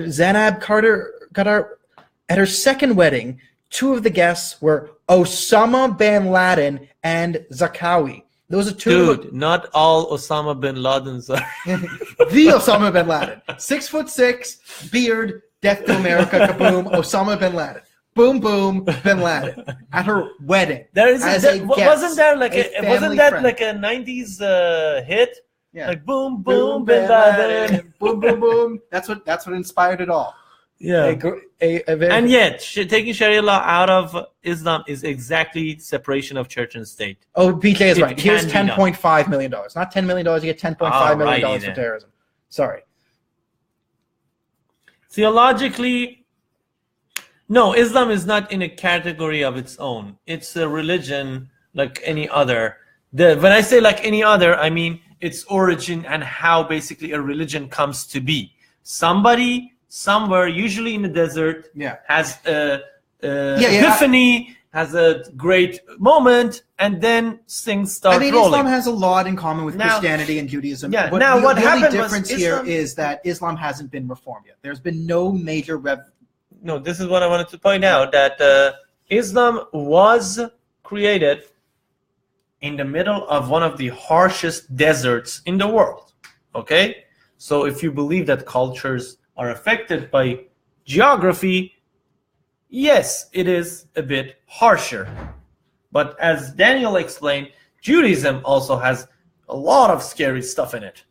Zainab Carter, at her second wedding, two of the guests were Osama bin Laden and Zakawi. Those are two. Dude, not all Osama bin Ladens are. The Osama bin Laden. 6'6", beard, death to America, kaboom, Osama bin Laden. Boom, boom, bin Laden. At her wedding. Wasn't that like a 90s hit? Yeah. Like boom, boom, bin Laden. Boom, boom, boom. That's what inspired it all. Yeah. And yet, taking Sharia law out of Islam is exactly separation of church and state. Oh, BJ is right. Here's $10.5 million. Not $10 million. You get $10.5 million for terrorism. Sorry. Theologically, no, Islam is not in a category of its own. It's a religion like any other. When I say like any other, I mean its origin and how basically a religion comes to be. Somebody somewhere, usually in the desert, has a epiphany, has a great moment, and then things start rolling. Islam has a lot in common with Christianity and Judaism. Yeah. But now, what happened the difference here is that Islam hasn't been reformed yet. There's been no major No, this is what I wanted to point out, that Islam was created in the middle of one of the harshest deserts in the world, okay? So if you believe that cultures are affected by geography, yes, it is a bit harsher. But as Daniel explained, Judaism also has a lot of scary stuff in it.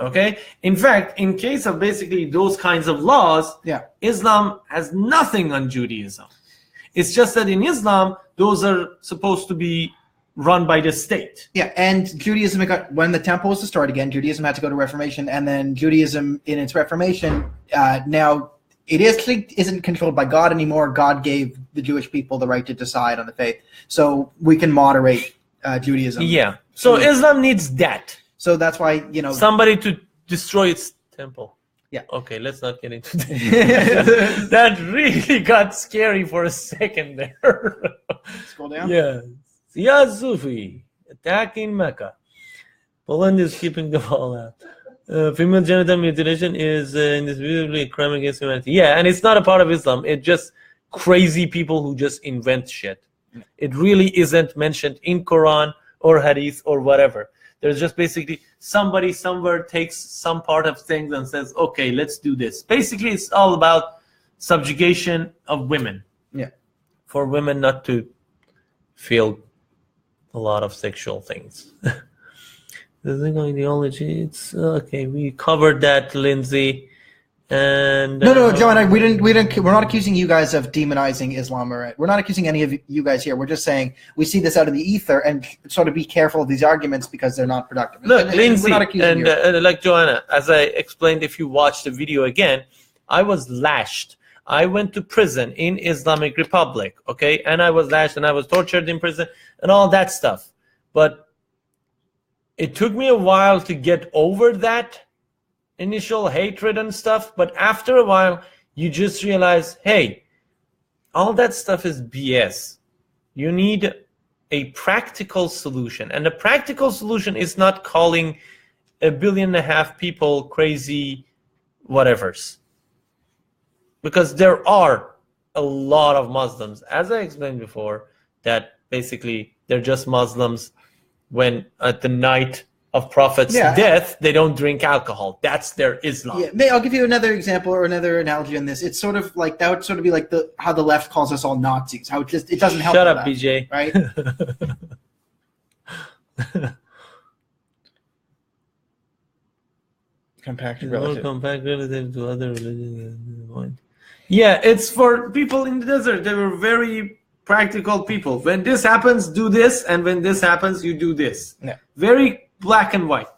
Okay. In fact, in case of basically those kinds of laws, Islam has nothing on Judaism. It's just that in Islam, those are supposed to be run by the state. Yeah, and Judaism, when the temple was destroyed again, Judaism had to go to Reformation, and then Judaism in its Reformation, now it isn't controlled by God anymore. God gave the Jewish people the right to decide on the faith, so we can moderate Judaism. Yeah, so Islam needs that. So that's why, somebody to destroy its temple. Yeah. Okay, let's not get into that. That really got scary for a second there. Scroll down. Yeah. Ziyad Sufi attacking Mecca. Poland is keeping the ball out. Female genital mutilation is indisputably a crime against humanity. Yeah, and it's not a part of Islam. It's just crazy people who just invent shit. It really isn't mentioned in Quran or Hadith or whatever. There's just basically somebody somewhere takes some part of things and says, okay, let's do this. Basically, it's all about subjugation of women. Yeah. for women not to feel a lot of sexual things. The thing on ideology, it's okay. We covered that, Lindsay. And no, Joe and I, we're not accusing you guys of demonizing Islam, or we're not accusing any of you guys here. We're just saying we see this out of the ether and sort of be careful of these arguments because they're not productive. Look, Lindsay, and you. Like Joanna, as I explained, if you watch the video again, I was lashed. I went to prison in Islamic Republic, okay, and I was lashed and I was tortured in prison and all that stuff. But it took me a while to get over that initial hatred and stuff, but after a while you just realize, hey, all that stuff is BS. You need a practical solution, and the practical solution is not calling 1.5 billion people crazy whatevers, because there are a lot of Muslims, as I explained before, that basically they're just Muslims when at the night of Prophet's death, they don't drink alcohol. That's their Islam. Yeah, I'll give you another example or another analogy on this. It's sort of like that would sort of be like how the left calls us all Nazis. How it doesn't help. Shut up, BJ. Right? Compact relative to other religions. Yeah, it's for people in the desert. They were very practical people. When this happens, do this, and when this happens, you do this. Yeah. Very black and white,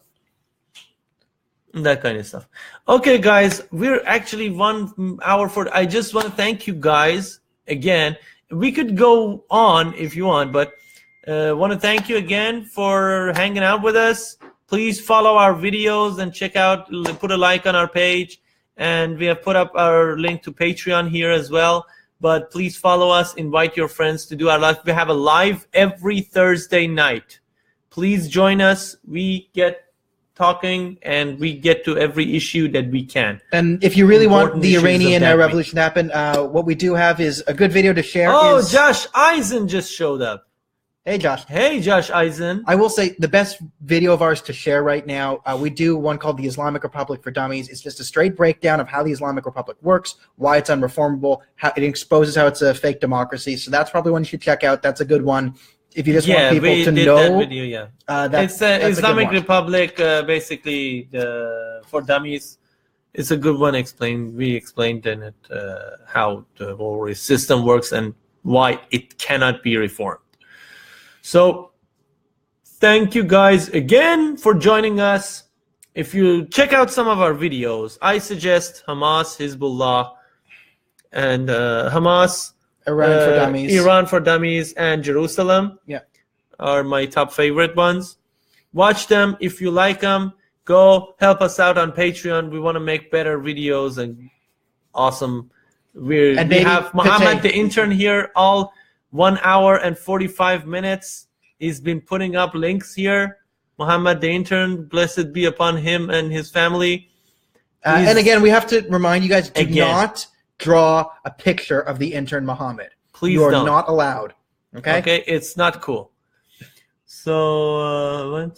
that kind of stuff. Okay, guys, we're actually 1 hour for. I just want to thank you guys again. We could go on if you want, but want to thank you again for hanging out with us. Please follow our videos and check out, put a like on our page, and we have put up our link to Patreon here as well. But please follow us, invite your friends to do our live. We have a live every Thursday night. Please join us. We get talking and we get to every issue that we can. And if you really want the Iranian revolution to happen, what we do have is a good video to share. Oh, Josh Eisen just showed up. Hey, Josh. Hey, Josh Eisen. I will say the best video of ours to share right now, we do one called the Islamic Republic for Dummies. It's just a straight breakdown of how the Islamic Republic works, why it's unreformable, how it exposes how it's a fake democracy. So that's probably one you should check out. That's a good one. If you just want people to know, that video, it's Islamic Republic, basically for dummies. It's a good one. We explained in it how the whole system works and why it cannot be reformed. So, thank you guys again for joining us. If you check out some of our videos, I suggest Hamas, Hezbollah, and Hamas. Iran for Dummies and Jerusalem are my top favorite ones. Watch them. If you like them, go help us out on Patreon. We want to make better videos and awesome. We have Muhammad the intern here all 1 hour and 45 minutes. He's been putting up links here. Muhammad the intern, blessed be upon him and his family. And again, we have to remind you guys, do not draw a picture of the intern Muhammad. Please you are don't. not allowed. Okay? Okay, it's not cool. So,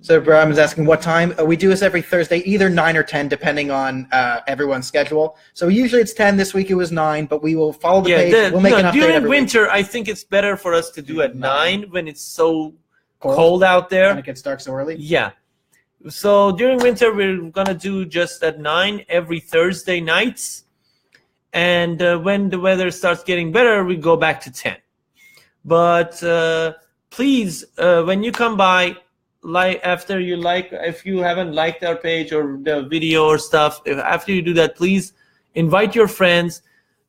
so Brian is asking what time. We do this every Thursday, either 9 or 10, depending on everyone's schedule. So usually it's 10. This week it was 9, but we will follow the page. We'll make an update during every winter, week. I think it's better for us to do at 9 when it's so cold out there. And it gets dark so early. Yeah. So during winter, we're going to do just at 9 every Thursday nights. And when the weather starts getting better, we go back to 10. But please, when you come by, if you haven't liked our page or the video or stuff, after you do that, please invite your friends.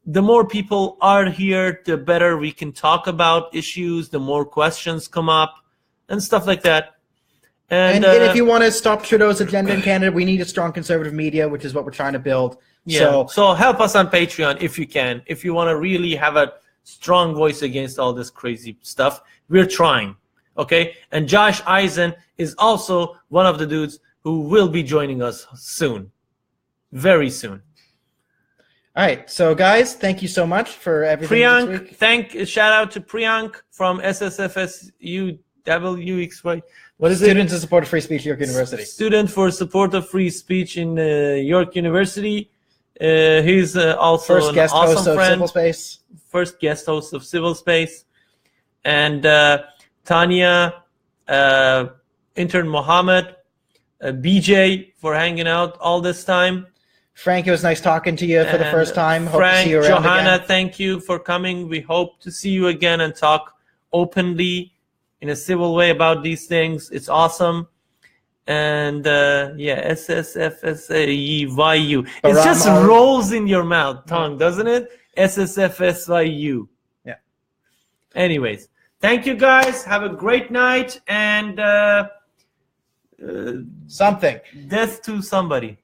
The more people are here, the better we can talk about issues, the more questions come up and stuff like that. And if you want to stop Trudeau's agenda in Canada, we need a strong conservative media, which is what we're trying to build. Yeah. So help us on Patreon if you can. If you want to really have a strong voice against all this crazy stuff, we're trying. Okay? And Josh Eisen is also one of the dudes who will be joining us soon. Very soon. All right. So, guys, thank you so much for everything Priyank, this week. Shout out to Priyank from SSFSUWXY. What is Student to Support of Free Speech, York University. Student for Support of Free Speech in York University. He's also First an guest awesome host of friend. Civil Space. First guest host of Civil Space. And Tanya, intern Mohammed, BJ for hanging out all this time. Frank, it was nice talking to you for the first time. Hope Frank, to see you around Johanna, again. thank you for coming. We hope to see you again and talk openly in a civil way about these things. It's awesome. And SSFSAYU. It just rolls in your tongue, doesn't it? SSFSYU. Yeah. Anyways, thank you guys. Have a great night and something. Death to somebody.